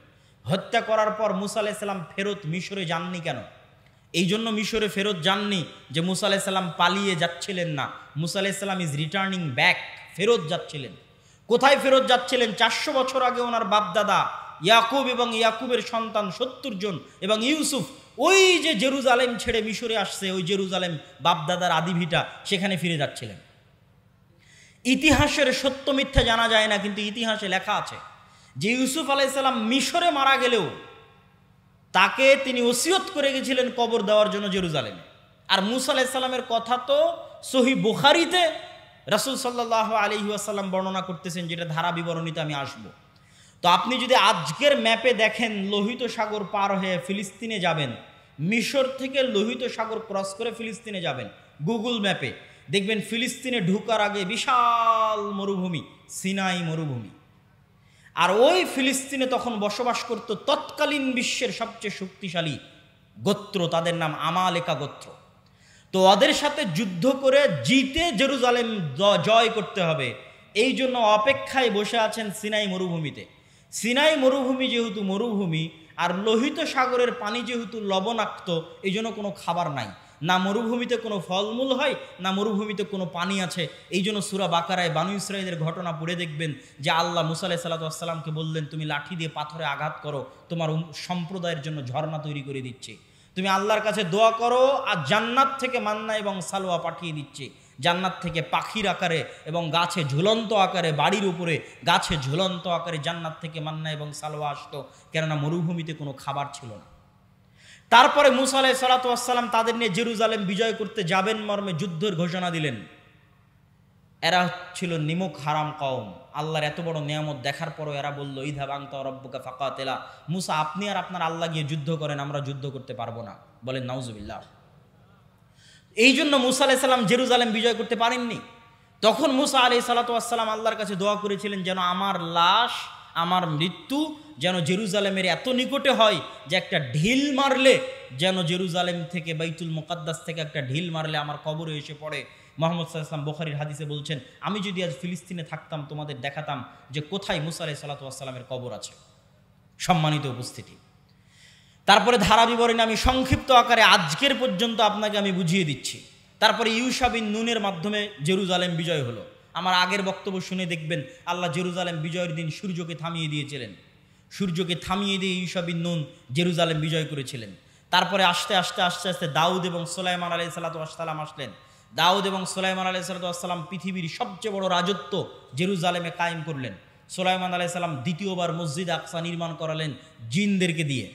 হত্যা করার পর মুসা আলাইহিস সালাম ফেরত মিশরে যাননি কেন? এই জন্য মিশরে ফেরত যাননি যে মুসা আলাইহিস সালাম পালিয়ে যাচ্ছিলেন না, মুসা আলাইহিস সালাম ইজ রিটার্নিং ব্যাক, ফেরত যাচ্ছিলেন। কোথায় ফেরত যাচ্ছিলেন? 400 বছর আগে ওনার বাপদাদা ইয়াকুব এবং ইয়াকুবের সন্তান 70 জন এবং ইউসুফ ওই যে জেরুজালেম ছেড়ে মিশরে আসছে, ওই জেরুজালেম বাপদাদার আদিভিটা, সেখানে ফিরে যাচ্ছিলেন। ইতিহাসের সত্য মিথ্যা জানা যায় না, কিন্তু ইতিহাসে লেখা আছে যে ইউসুফ আলাইহিস সালাম মিশরে মারা গেলেও তাকে তিনি ওসিয়ত করে গেছিলেন কবর দেওয়ার জন্য জেরুজালেমে। আর মুসা আলাইহিস সালামের কথা তো সহিহ বুখারীতে রাসূল সাল্লাল্লাহু আলাইহি ওয়াসাল্লাম বর্ণনা করতেছেন, যেটা ধারা বিবরণীতে আমি আসব। তো আপনি যদি আজকের ম্যাপে দেখেন, লোহিত সাগর পার হয়ে ফিলিস্তিনে যাবেন, মিশর থেকে লোহিত সাগর ক্রস করে ফিলিস্তিনে যাবেন, গুগল ম্যাপে দেখবেন ফিলিস্তিনে ঢুকার আগে বিশাল মরুভূমি, সিনাই মরুভূমি। আর ওই ফিলিস্তিনে তখন বসবাস করত তৎকালীন বিশ্বের সবচেয়ে শক্তিশালী গোত্র, তাদের নাম আমালেকা গোত্র। তো ওদের সাথে যুদ্ধ করে জিতে জেরুজালেম জয় করতে হবে, এই জন্য অপেক্ষায় বসে আছেন সিনাই মরুভূমিতে। সিনাই মরুভূমি যেহেতু মরুভূমি, আর লোহিত সাগরের পানি যেহেতু লবণাক্ত, এই জন্য কোনো খাবার নাই, না মরুভূমিতে কোনো ফলমূল হয়, না মরুভূমিতে কোনো পানি আছে। এই জন্য সূরা বাকারায় বানু ইসরাইলের ঘটনা পড়ে দেখবেন যে আল্লাহ মুসা আলাইহিস সালাতু ওয়াস সালামকে বললেন, তুমি লাঠি দিয়ে পাথরে আঘাত করো, তোমার সম্প্রদায়ের জন্য ঝর্ণা তৈরি করে দিচ্ছে। তুমি আল্লাহর কাছে দোয়া করো, আর জান্নাত থেকে মান্না এবং সালোয়া পাঠিয়ে দিচ্ছে। জান্নাত থেকে পাখির আকারে এবং গাছে ঝুলন্ত আকারে, বাড়ির উপরে গাছে ঝুলন্ত আকারে জান্নাত থেকে মান্না এবং সালোয়া আসতো, কেননা মরুভূমিতে কোনো খাবার ছিল না। তারপরে মুসা আলাইহিস সালাতু ওয়াস সালাম তাদের নিয়ে জেরুজালেম বিজয় করতে যাবেন মর্মে যুদ্ধের ঘোষণা দিলেন। এরা ছিল নিমক হারাম কওম। আল্লাহর এত বড় নিয়ামত দেখার পরও এরা বলল, ইযহাব আনতা ওয়া রাব্বুকা ফাকাতিলা, মুসা আপনি আর আপনার আল্লাহ গিয়ে যুদ্ধ করেন, আমরা যুদ্ধ করতে পারবো না। বলেন নাউজুবিল্লাহ। এই জন্য মুসা আলাইহিস সালাম জেরুজালেম বিজয় করতে পারেননি। তখন মুসা আলাইহিস সালাতু ওয়াস সালাম আল্লাহর কাছে দোয়া করেছিলেন, যেন আমার লাশ, আমার মৃত্যু যেন জেরুজালেমের এত নিকটে হয় যে একটা ঢিল মারলে, যেন জেরুজালেম থেকে বাইতুল মুকাদ্দাস থেকে একটা ঢিল মারলে আমার কবরে এসে পড়ে। মুহাম্মদ সাল্লাল্লাহু আলাইহি ওয়াসাল্লাম বুখারীর হাদিসে বলছেন, আমি যদি আজ ফিলিস্তিনে থাকতাম তোমাদের দেখাতাম যে কোথায় মুসা আলাইহিস সালাতু ওয়াস সালামের কবর আছে। সম্মানিত উপস্থিতি, তারপরে ধারা বিবরণী আমি সংক্ষিপ্ত আকারে আজকের পর্যন্ত আপনাকে আমি বুঝিয়ে দিচ্ছি। তারপরে ইউশা বিন নুনের মাধ্যমে জেরুজালেম বিজয় হলো। আমার আগের বক্তব্য শুনে দেখবেন আল্লাহ জেরুজালেম বিজয়ের দিন সূর্যকে থামিয়ে দিয়েছিলেন। সূর্যকে থামিয়ে দিয়ে ইউশা বিন নুন জেরুজালেম বিজয় করেছিলেন। তারপরে আস্তে আস্তে আস্তে আস্তে দাউদ এবং সুলাইমান আলাইহিস সালাতু ওয়াস সালাম আসলেন। দাউদ এবং সুলাইমান আলাইহিস সালাতু ওয়াস সালাম পৃথিবীর সবচেয়ে বড় রাজত্ব জেরুজালেমে কায়েম করলেন। সুলাইমান আলাইহিস সালাম দ্বিতীয়বার মসজিদ আকসা নির্মাণ করালেন জিনদেরকে দিয়ে।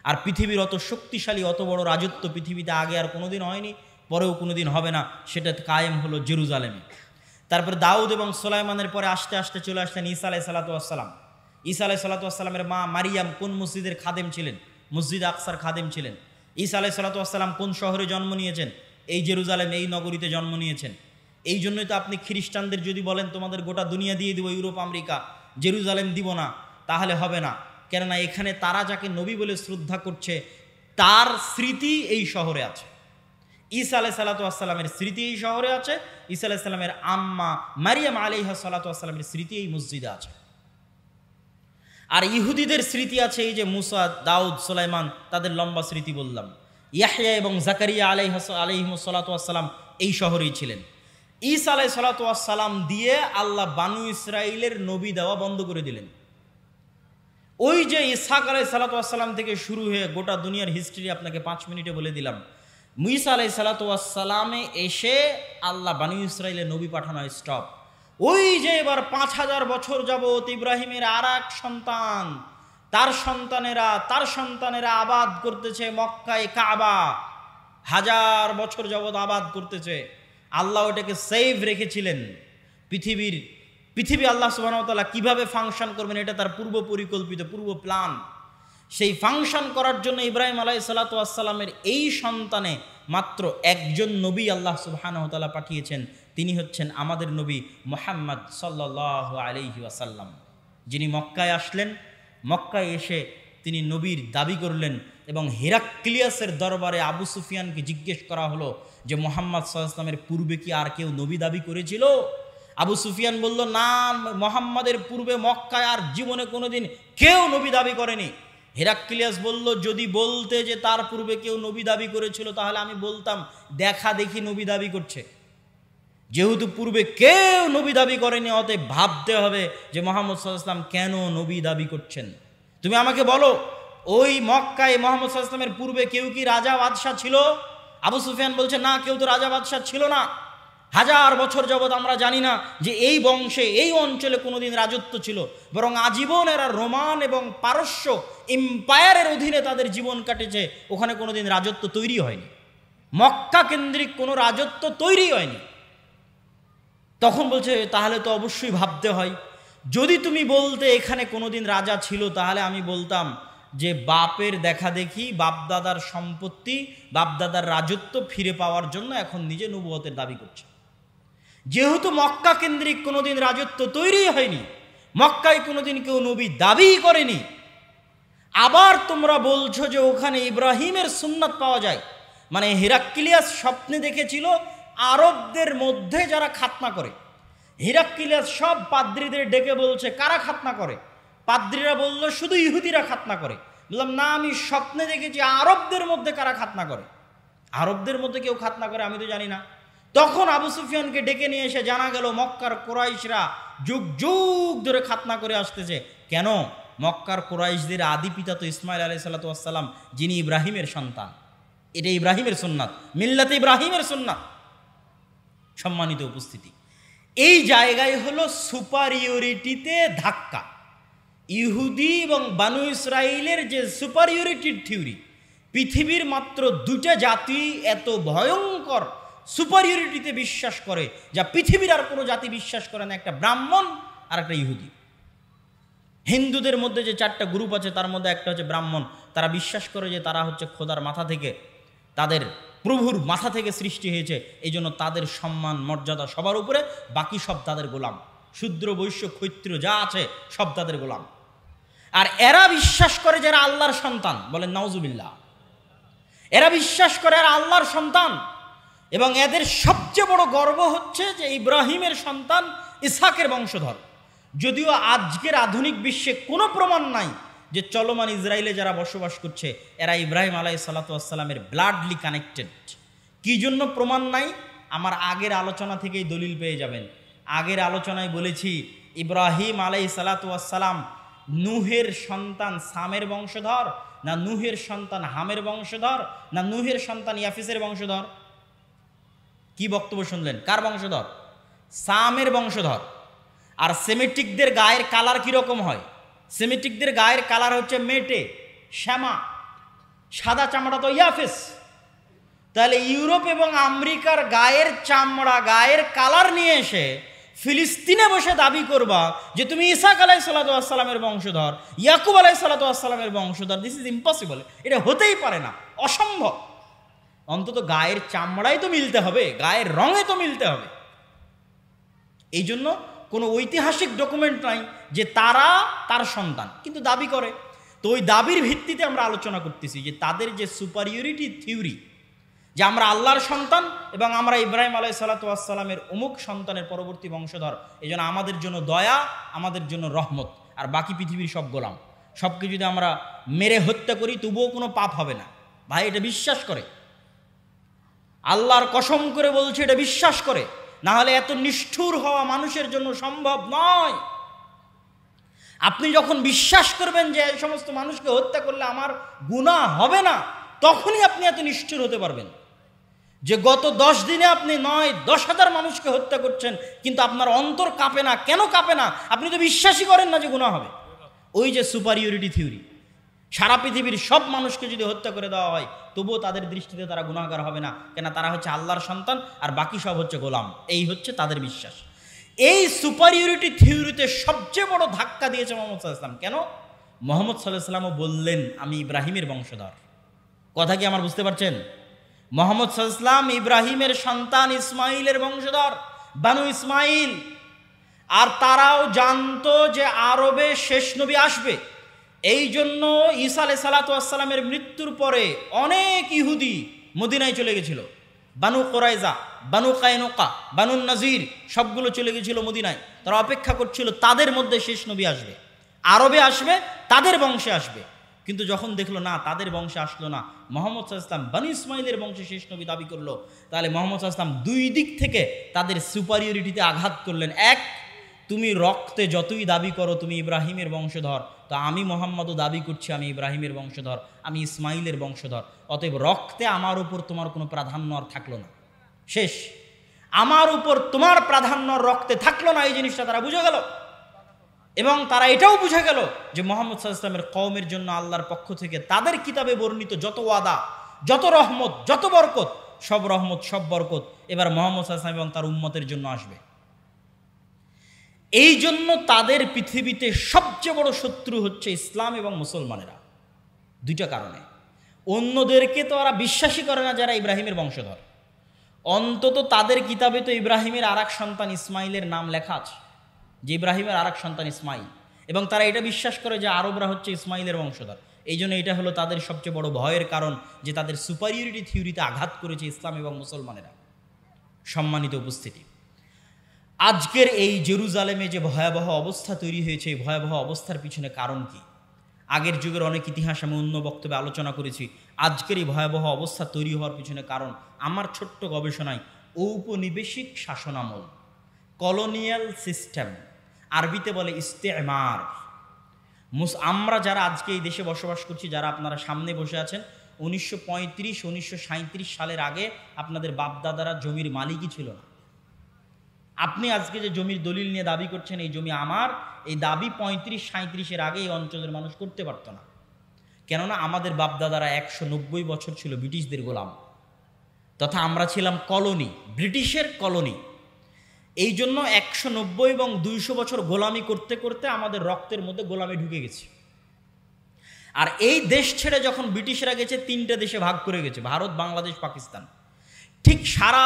আর পৃথিবীর অত শক্তিশালী, অত বড় রাজত্ব পৃথিবীতে আগে আর কোনোদিন হয়নি, পরেও কোনোদিন হবে না, সেটা কায়েম হলো জেরুজালেমে। তারপরে দাউদ এবং সুলাইমানের পরে আস্তে আস্তে চলে আসলেন ঈসা আলাইহিস সালাতু ওয়াস সালাম। ঈসা আলাইহিস সালাতু ওয়াস সালামের মা মারিয়াম কোন মসজিদের খাদেম ছিলেন? মসজিদ আকসার খাদেম ছিলেন। ঈসা আলাইহিস সালাতু ওয়াস সালাম কোন শহরে জন্ম নিয়েছেন? এই জেরুজালেম, এই নগরীতে জন্ম নিয়েছেন। এই জন্যই তো আপনি খ্রিস্টানদের যদি বলেন তোমাদের গোটা দুনিয়া দিয়ে দিব, ইউরোপ আমেরিকা, জেরুজালেম দিব না, তাহলে হবে না। কেননা এখানে তারা যাকে নবী বলে শ্রদ্ধা করছে তার স্মৃতি এই শহরে আছে। ঈসা আলাইহিস সালাতু ওয়াস সালামের স্মৃতি এই শহরে আছে, ঈসা আলাইহিস সালামের আম্মা মারিয়াম আলাইহা সালাতু ওয়াস সালামের স্মৃতি এই মসজিদে আছে। আর ইহুদিদের স্মৃতি আছে এই যে মুসা, দাউদ, সুলাইমান, তাদের লম্বা স্মৃতি বললাম। ইয়াহইয়া এবং জাকারিয়া আলাইহিমুস সালাতু ওয়াস সালাম এই শহরেই ছিলেন। ঈসা আলাইহিস সালাতু ওয়াস সালাম দিয়ে আল্লাহ বানু ইসরাইলের নবী দেওয়া বন্ধ করে দিলেন। ওই যে ইসহাক আলাইহিস সালাতু ওয়াস সালাম থেকে শুরু হয়ে গোটা দুনিয়ার হিস্ট্রি আপনাকে 5 মিনিটে বলে দিলাম। ঈসা আলাইহিস সালাতু ওয়াস সালামে এসে আল্লাহ বানু ইসরাইলের নবী পাঠানো স্টপ। ওই যে এবার 5000 বছর যাবত ইব্রাহিমের আর এক সন্তান, তার সন্তানেরা আবাদ করতেছে মক্কায় কাবা, 1000 বছর যাবত আবাদ করতেছে। আল্লাহ ওটাকে সেভ রেখেছিলেন। পৃথিবী আল্লাহ সুবহানাহু ওয়া তাআলা কিভাবে ফাংশন করবেন এটা তার পূর্ব পরিকল্পিত, পূর্ব প্ল্যান। সেই ফাংশন করার জন্য ইব্রাহিম আলাইহিস সালাতু ওয়াস সালামের এই সন্তানে মাত্র একজন নবী আল্লাহ সুবহানাহু ওয়া তাআলা পাঠিয়েছেন, তিনি হচ্ছেন আমাদের নবী মুহাম্মদ সাল্লাল্লাহু আলাইহি ওয়াসাল্লাম, যিনি মক্কায় আসলেন। মক্কায় এসে তিনি নবীর দাবি করলেন এবং হেরাক্লিয়াসের দরবারে আবু সুফিয়ানকে জিজ্ঞেস করা হলো যে মুহাম্মদ সাল্লাল্লাহু আলাইহি ওয়াসাল্লামের পূর্বে কি আর কেউ নবী দাবি করেছিল? আবু সুফিয়ান বলল, না, মুহাম্মাদের পূর্বে মক্কায় আর জীবনে কোনোদিন কেউ নবী দাবি করেনি। হেরাক্লিয়াস বলল, যদি বলতে যে তার পূর্বে কেউ নবী দাবি করেছিল তাহলে আমি বলতাম দেখা দেখি নবী দাবি করছে। যেহেতু পূর্বে কেউ নবী দাবি করেনি, অতএব ভাবতে হবে যে মুহাম্মদ সাল্লাল্লাহু আলাইহি ওয়াসাল্লাম কেন নবী দাবি করছেন। তুমি আমাকে বলো, ওই মক্কায় মুহাম্মদ সাল্লাল্লাহু আলাইহি ওয়াসাল্লামের পূর্বে কেউ কি রাজা বাদশাহ ছিল? আবু সুফিয়ান বলছে, না, কেউ তো রাজা বাদশাহ ছিল না। 1000 বছর যাবৎ আমরা জানি না যে এই বংশে, এই অঞ্চলে কোনোদিন রাজত্ব ছিল, বরং আজীবন এরা রোমান এবং পারস্য এম্পায়ারের অধীনে তাদের জীবন কাটেছে। ওখানে কোনোদিন রাজত্ব তৈরি হয়নি, মক্কা কেন্দ্রিক কোনো রাজত্ব তৈরি হয়নি। তখন বলছে, তাহলে তো অবশ্যই ভাবতে হয়, যদি তুমি বলতে এখানে কোনোদিন রাজা ছিল তাহলে আমি বলতাম যে বাপের দেখা দেখি, বাপদাদার সম্পত্তি, বাপদাদার রাজত্ব ফিরে পাওয়ার জন্য এখন নিজে নবুয়তের দাবি করছে। যেহেতু মক্কা কেন্দ্রিক কোনোদিন রাজত্ব তৈরি হয়নি, মক্কায় কোনোদিন কেউ নবী দাবি করেনি, আবার তোমরা বলছো যে ওখানে ইব্রাহিমের সুন্নাত পাওয়া যায়, মানে হেরাক্লিয়াস স্বপ্নে দেখেছিল আরবদের মধ্যে যারা খাতনা করে। হেরাক্লিয়াস সব পাদ্রীদের ডেকে বলছে, কারা খাতনা করে? পাদ্রীরা বলল, শুধু ইহুদিরা খাতনা করে। বললাম, না, আমি স্বপ্নে দেখেছি আরবদের মধ্যে কারা খাতনা করে। আরবদের মধ্যে কেউ খাতনা করে আমি তো জানি না। তখন আবু সুফিয়ানকে ডেকে নিয়ে এসে জানা গেল মক্কার কুরাইশরা যুগ যুগ ধরে খাতনা করে আসতেছে। কেন? মক্কার কুরাইশদের আদি পিতা তো ইসমাইল আলাইহিস সালাতু ওয়াস সালাম, যিনি ইব্রাহিমের সন্তান। এটা ইব্রাহিমের সুন্নাত, মিল্লাতে ইব্রাহিমের সুন্নাত। সম্মানিত উপস্থিতি, এই জায়গায় হলো সুপারিয়রিটিতে ধাক্কা। ইহুদি এবং বানু ইসরাইলের যে সুপারিয়রিটির থিওরি, পৃথিবীর মাত্র 2টা জাতি এত ভয়ঙ্কর সুপারিয়রিটিতে বিশ্বাস করে যা পৃথিবীর আর কোনো জাতি বিশ্বাস করে না, একটা ব্রাহ্মণ আর একটা ইহুদি। হিন্দুদের মধ্যে যে 4টা গ্রুপ আছে তার মধ্যে একটা হচ্ছে ব্রাহ্মণ। তারা বিশ্বাস করে যে তারা হচ্ছে খোদার মাথা থেকে, তাদের প্রভুর মাথা থেকে সৃষ্টি হয়েছে, এই জন্য তাদের সম্মান মর্যাদা সবার উপরে, বাকি সব তাদের গোলাম। শূদ্র বৈশ্য ক্ষত্রিয় যা আছে সব তাদের গোলাম। আর এরা বিশ্বাস করে যারা আল্লাহর সন্তান, বলেন নাউজুবিল্লাহ, এরা বিশ্বাস করে এরা আল্লাহর সন্তান। এবং এদের সবচেয়ে বড় গর্ব হচ্ছে যে ইব্রাহিমের সন্তান, ইসহাকের বংশধর। যদিও আজকের আধুনিক বিশ্বে কোনো প্রমাণ নাই যে চলমান ইসরায়েলে যারা বসবাস করছে এরা ইব্রাহিম আলাইহিস সালাতু ওয়াস সালামের ব্লাডলি কানেক্টেড। কি জন্য প্রমাণ নাই? আমার আগের আলোচনা থেকেই দলিল পেয়ে যাবেন। আগের আলোচনায় বলেছি ইব্রাহিম আলাইহিস সালাতু ওয়াস সালাম নূহের সন্তান সামের বংশধর, না নূহের সন্তান হামের বংশধর, না নূহের সন্তান ইয়াফিসের বংশধর? কি বক্তব্য শুনলেন? কার বংশধর? সামের বংশধর। আর সেমেটিকদের গায়ের কালার কীরকম হয়? সেমেটিকদের গায়ের কালার হচ্ছে মেটে, শ্যামা, সাদা চামড়া তো ইয়াফিস। তাহলে ইউরোপ এবং আমেরিকার গায়ের চামড়া, গায়ের কালার নিয়ে এসে ফিলিস্তিনে বসে দাবি করবা যে তুমি ইসহাক আলাইহিস সালাতু ওয়াস সালামের বংশধর, ইয়াকুব আলাইহিস সালাতু ওয়াস সালামের বংশধর, দিস ইজ ইম্পসিবল। এটা হতেই পারে না, অসম্ভব। অন্তত গায়ের চামড়াই তো মিলতে হবে, গায়ের রঙে তো মিলতে হবে। এই জন্য কোনো ঐতিহাসিক ডকুমেন্ট নাই যে তারা তার সন্তান, কিন্তু দাবি করে। তো ওই দাবির ভিত্তিতে আমরা আলোচনা করতেছি যে তাদের যে সুপারিয়রিটি থিওরি, যে আমরা আল্লাহর সন্তান এবং আমরা ইব্রাহিম আলাইহিস সালাতু ওয়াস সালামের অমুক সন্তানের পরবর্তী বংশধর, এই জন্য আমাদের জন্য দয়া, আমাদের জন্য রহমত, আর বাকি পৃথিবীর সব গোলাম। সবকে যদি আমরা মেরে হত্যা করি তবুও কোনো পাপ হবে না। ভাই এটা বিশ্বাস করে, আল্লাহর কসম করে বলছে এটা বিশ্বাস করে, না হলে এত নিষ্ঠুর হওয়া মানুষের জন্য সম্ভব নয়। আপনি যখন বিশ্বাস করবেন যে এই সমস্ত মানুষকে হত্যা করলে আমার গুনাহ হবে না, তখনই আপনি এত নিষ্ঠুর হতে পারবেন। যে গত 10 দিনে আপনি 9-10,000 মানুষকে হত্যা করছেন, কিন্তু আপনার অন্তর কাঁপে না। কেন কাঁপে না? আপনি তো বিশ্বাসই করেন না যে গুনাহ হবে। ওই যে সুপারিয়রিটি থিওরি, সারা পৃথিবীর সব মানুষকে যদি হত্যা করে দেওয়া হয় তবুও তাদের দৃষ্টিতে তারা গুনাহগার হবে না, কেন? তারা হচ্ছে আল্লাহর সন্তান আর বাকি সব হচ্ছে গোলাম। এই হচ্ছে তাদের বিশ্বাস। এই সুপারিয়রিটি থিওরিতে সবচেয়ে বড় ধাক্কা দিয়েছে মোহাম্মদ সাল্লাল্লাহু আলাইহি ওয়াসাল্লাম। কেন? মোহাম্মদ সাল্লাল্লাহু আলাইহি ওয়াসাল্লামও বললেন আমি ইব্রাহিমের বংশধর। কথা কি আমার বুঝতে পারছেন? মোহাম্মদ সাল্লাল্লাহু আলাইহি ওয়াসাল্লাম ইব্রাহিমের সন্তান ইসমাইলের বংশধর, বানু ইসমাইল। আর তারাও জানতো যে আরবে শেষ নবী আসবে। এই জন্য ঈসা আলাইহিস সালাতু ওয়াস সালামের মৃত্যুর পরে অনেক ইহুদি মদিনায় চলে গেছিল। বানু কুরাইজা, বানু কায়নুকা, বানু নাজির সবগুলো চলে গেছিল মদিনায়। তারা অপেক্ষা করছিল তাদের মধ্যে শেষ নবী আসবে, আরবে আসবে, তাদের বংশে আসবে। কিন্তু যখন দেখলো না তাদের বংশে আসলো না, মুহাম্মদ সাল্লাল্লাহু আলাইহি ওয়াসাল্লাম বনি ইসমাইলের বংশে শেষ নবী দাবি করলো, তাহলে মুহাম্মদ সাল্লাল্লাহু আলাইহি ওয়াসাল্লাম দুই দিক থেকে তাদের সুপারিয়রিটিতে আঘাত করলেন। এক, তুমি রক্তে যতই দাবি করো তুমি ইব্রাহিমের বংশধর, তো আমি মোহাম্মদও দাবি করছি আমি ইব্রাহিমের বংশধর, আমি ইসমাইলের বংশধর। অতএব রক্তে আমার উপর তোমার কোনো প্রাধান্য আর থাকলো না। শেষ, আমার উপর তোমার প্রাধান্য রক্তে থাকলো না। এই জিনিসটা তারা বুঝে গেল। এবং তারা এটাও বুঝে গেল যে মুহাম্মদ সাল্লাল্লাহু আলাইহি ওয়াসাল্লামের কওমের জন্য আল্লাহর পক্ষ থেকে তাদের কিতাবে বর্ণিত যত ওয়াদা, যত রহমত, যত বরকত, সব রহমত, সব বরকত এবার মুহাম্মদ সাল্লাল্লাহু আলাইহি ওয়াসাল্লাম এবং তার উম্মতের জন্য আসবে। এই জন্য তাদের পৃথিবীতে সবচেয়ে বড় শত্রু হচ্ছে ইসলাম এবং মুসলমানেরা। দুইটা কারণে। অন্যদেরকে তো ওরা বিশ্বাসই করে না যারা ইব্রাহিমের বংশধর। অন্তত তাদের কিতাবে তো ইব্রাহিমের আরেক সন্তান ইসমাইলের নাম লেখা আছে, যে ইব্রাহিমের আরেক সন্তান ইসমাইল, এবং তারা এটা বিশ্বাস করে যে আরবরা হচ্ছে ইসমাইলের বংশধর। এই জন্য এটা হলো তাদের সবচেয়ে বড় ভয়ের কারণ, যে তাদের সুপারিয়রিটি থিওরিতে আঘাত করেছে ইসলাম এবং মুসলমানেরা। সম্মানিত উপস্থিতি, আজকের এই জেরুজালেমে যে ভয়াবহ অবস্থা তৈরি হয়েছে, এই ভয়াবহ অবস্থার পিছনে কারণ কি? আগের যুগের অনেক ইতিহাস আমি অন্য বক্তব্যে আলোচনা করেছি। আজকের এই ভয়াবহ অবস্থা তৈরি হওয়ার পিছনে কারণ আমার ছোট্ট গবেষণায় ঔপনিবেশিক শাসনামল, কলোনিয়াল সিস্টেম, আরবিতে বলে ইস্তেমার। আমরা যারা আজকে এই দেশে বসবাস করছি, যারা আপনারা সামনে বসে আছেন, 1935-1937 সালের আগে আপনাদের বাপদাদারা জমির মালিকই ছিল না। আপনি আজকে যে জমির দলিল নিয়ে দাবি করছেন এই জমি আমার, এই দাবি 35-37-এর আগে এই অঞ্চলের মানুষ করতে পারত না। কেননা আমাদের বাপদাদারা 190 বছর ছিল ব্রিটিশদের গোলাম, তথা আমরা ছিলাম কলোনি, ব্রিটিশের কলোনি। এই জন্য 190 এবং 200 বছর গোলামি করতে করতে আমাদের রক্তের মধ্যে গোলামি ঢুকে গেছে। আর এই দেশ ছেড়ে যখন ব্রিটিশরা গেছে, 3টে দেশে ভাগ করে গেছে, ভারত, বাংলাদেশ, পাকিস্তান। ঠিক সারা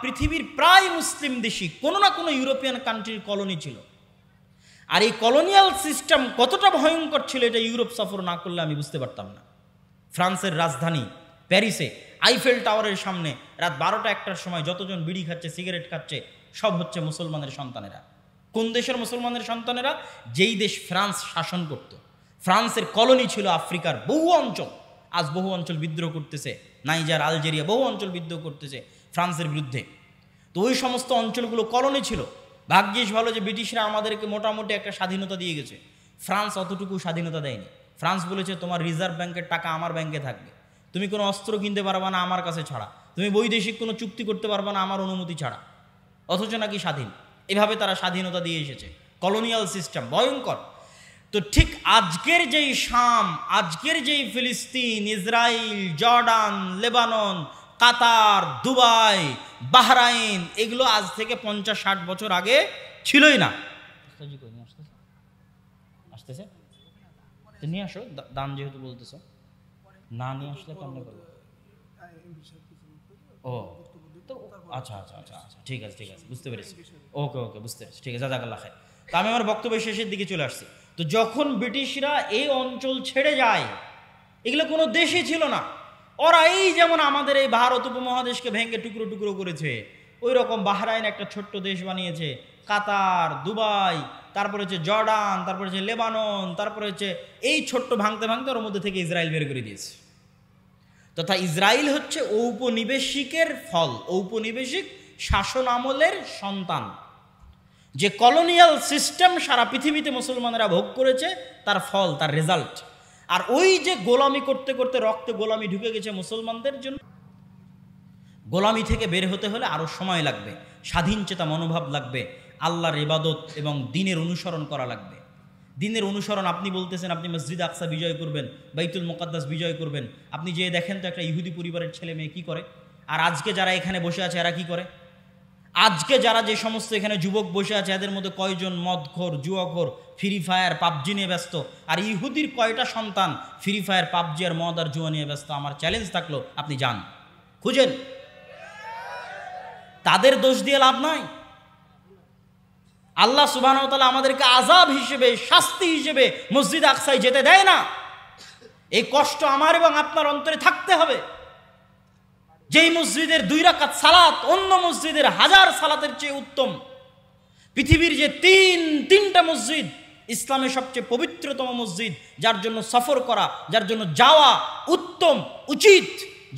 পৃথিবীর প্রায় মুসলিম দেশই কোনো না কোনো ইউরোপিয়ান কান্ট্রির কলোনি ছিল। আর এই কলোনিয়াল সিস্টেম কতটা ভয়ঙ্কর ছিল এটা ইউরোপ সফর না করলে আমি বুঝতে পারতাম না। ফ্রান্সের রাজধানী প্যারিসে আইফেল টাওয়ারের সামনে রাত 12টা-1টার সময় যতজন বিড়ি খাচ্ছে, সিগারেট খাচ্ছে, সব হচ্ছে মুসলমানের সন্তানেরা। কোন দেশের মুসলমানের সন্তানেরা? যেই দেশ ফ্রান্স শাসন করত। ফ্রান্সের কলোনি ছিল আফ্রিকার বহু অঞ্চল। আজ বহু অঞ্চল বিদ্রোহ করতেছে, নাইজার, আলজেরিয়া, বহু অঞ্চল বিদ্রোহ করতেছে ফ্রান্সের বিরুদ্ধে। তো ওই সমস্ত অঞ্চলগুলো কলোনি ছিল। ভাগ্যিস ভালো যে ব্রিটিশরা আমাদেরকে মোটামুটি একটা স্বাধীনতা দিয়ে গেছে। ফ্রান্স অতটুকু স্বাধীনতা দেয়নি। ফ্রান্স বলেছে তোমার রিজার্ভ ব্যাংকের টাকা আমার ব্যাংকে থাকবে, তুমি কোনো অস্ত্র কিনতে পারবে না আমার কাছে ছাড়া, তুমি বৈদেশিক কোনো চুক্তি করতে পারবে না আমার অনুমতি ছাড়া, অথচ নাকি স্বাধীন। এভাবে তারা স্বাধীনতা দিয়ে এসেছে। কলোনিয়াল সিস্টেম ভয়ঙ্কর। তো ঠিক আজকের যেই শাম, আজকের যেই ফিলিস্তিন, ইসরায়েল, জর্ডান, লেবানন, কাতার, দুবাই, বাহরাইন, এগুলো আজ থেকে 50-60 বছর আগে ছিলই না। আসতেছে নিয়ে আসো, দান যেহেতু বলতেছ, না নিয়ে আসলে কেমন করবো? ও তো আচ্ছা আচ্ছা আচ্ছা আচ্ছা, ঠিক আছে ঠিক আছে, বুঝতে পেরেছি। ওকে ওকে, বুঝতে পেরেছি, ঠিক আছে, জাযাকাল্লাহ খাইর। তা আমি আমার বক্তব্যের শেষের দিকে চলে আসছি। তো যখন ব্রিটিশরা এই অঞ্চল ছেড়ে যায়, এগুলো কোনো দেশই ছিল না, ওরা এই যেমন আমাদের এই ভারত উপমহাদেশকে ভেঙে টুকরো টুকরো করেছে, ওই রকম বাহরাইন একটা ছোট্ট দেশ বানিয়েছে, কাতার, দুবাই, তারপরে হচ্ছে জর্ডান, তারপরে হচ্ছে লেবানন, তারপরে হচ্ছে এই ছোট্ট ভাঙতে ভাঙতে ওর মধ্যে থেকে ইসরায়েল বের করে দিয়েছে। তথা ইসরায়েল হচ্ছে ঔপনিবেশিকের ফল, ঔপনিবেশিক শাসন আমলের সন্তান। যে কলোনিয়াল সিস্টেম সারা পৃথিবীতে মুসলমানেরা ভোগ করেছে তার ফল, তার রেজাল্ট। আর ওই যে গোলামি করতে করতে রক্তে গোলামি ঢুকে গেছে মুসলমানদের জন্য, গোলামি থেকে বের হতে হলে আরও সময় লাগবে, স্বাধীন চেতা মনোভাব লাগবে, আল্লাহর ইবাদত এবং দ্বীনের অনুসরণ করা লাগবে। দ্বীনের অনুসরণ, আপনি বলতেছেন আপনি মসজিদ আকসা বিজয় করবেন, বাইতুল মুকাদ্দাস বিজয় করবেন, আপনি যে দেখেন তো একটা ইহুদি পরিবারের ছেলে মেয়ে কী করে, আর আজকে যারা এখানে বসে আছে এরা কী করে? আজকে যারা যে সমস্ত এখানে যুবক বসে আছে এদের মধ্যে কয়জন মদখোর, জুয়াখোর, ফ্রি ফায়ার পাবজি নিয়ে ব্যস্ত? আর ইহুদির কয়টা সন্তান ফ্রি ফায়ার পাবজি আর মদ আর জুয়া নিয়ে ব্যস্ত? আমার চ্যালেঞ্জ থাকলো আপনি যান খুঁজেন, তাদের দোষ দিয়ে লাভ নাই। আল্লাহ সুবহানাহু ওয়া তাআলা আমাদেরকে আযাব হিসেবে, শাস্তি হিসেবে মসজিদ আকসায় যেতে দেয় না। এই কষ্ট আমার এবং আপনার অন্তরে থাকতে হবে। যেই মসজিদের 2 রাকাত সালাত অন্য মসজিদের 1000 সালাতের চেয়ে উত্তম, পৃথিবীর যে তিনটা মসজিদ ইসলামের সবচেয়ে পবিত্রতম মসজিদ, যার জন্য সফর করা, যার জন্য যাওয়া উত্তম উচিত,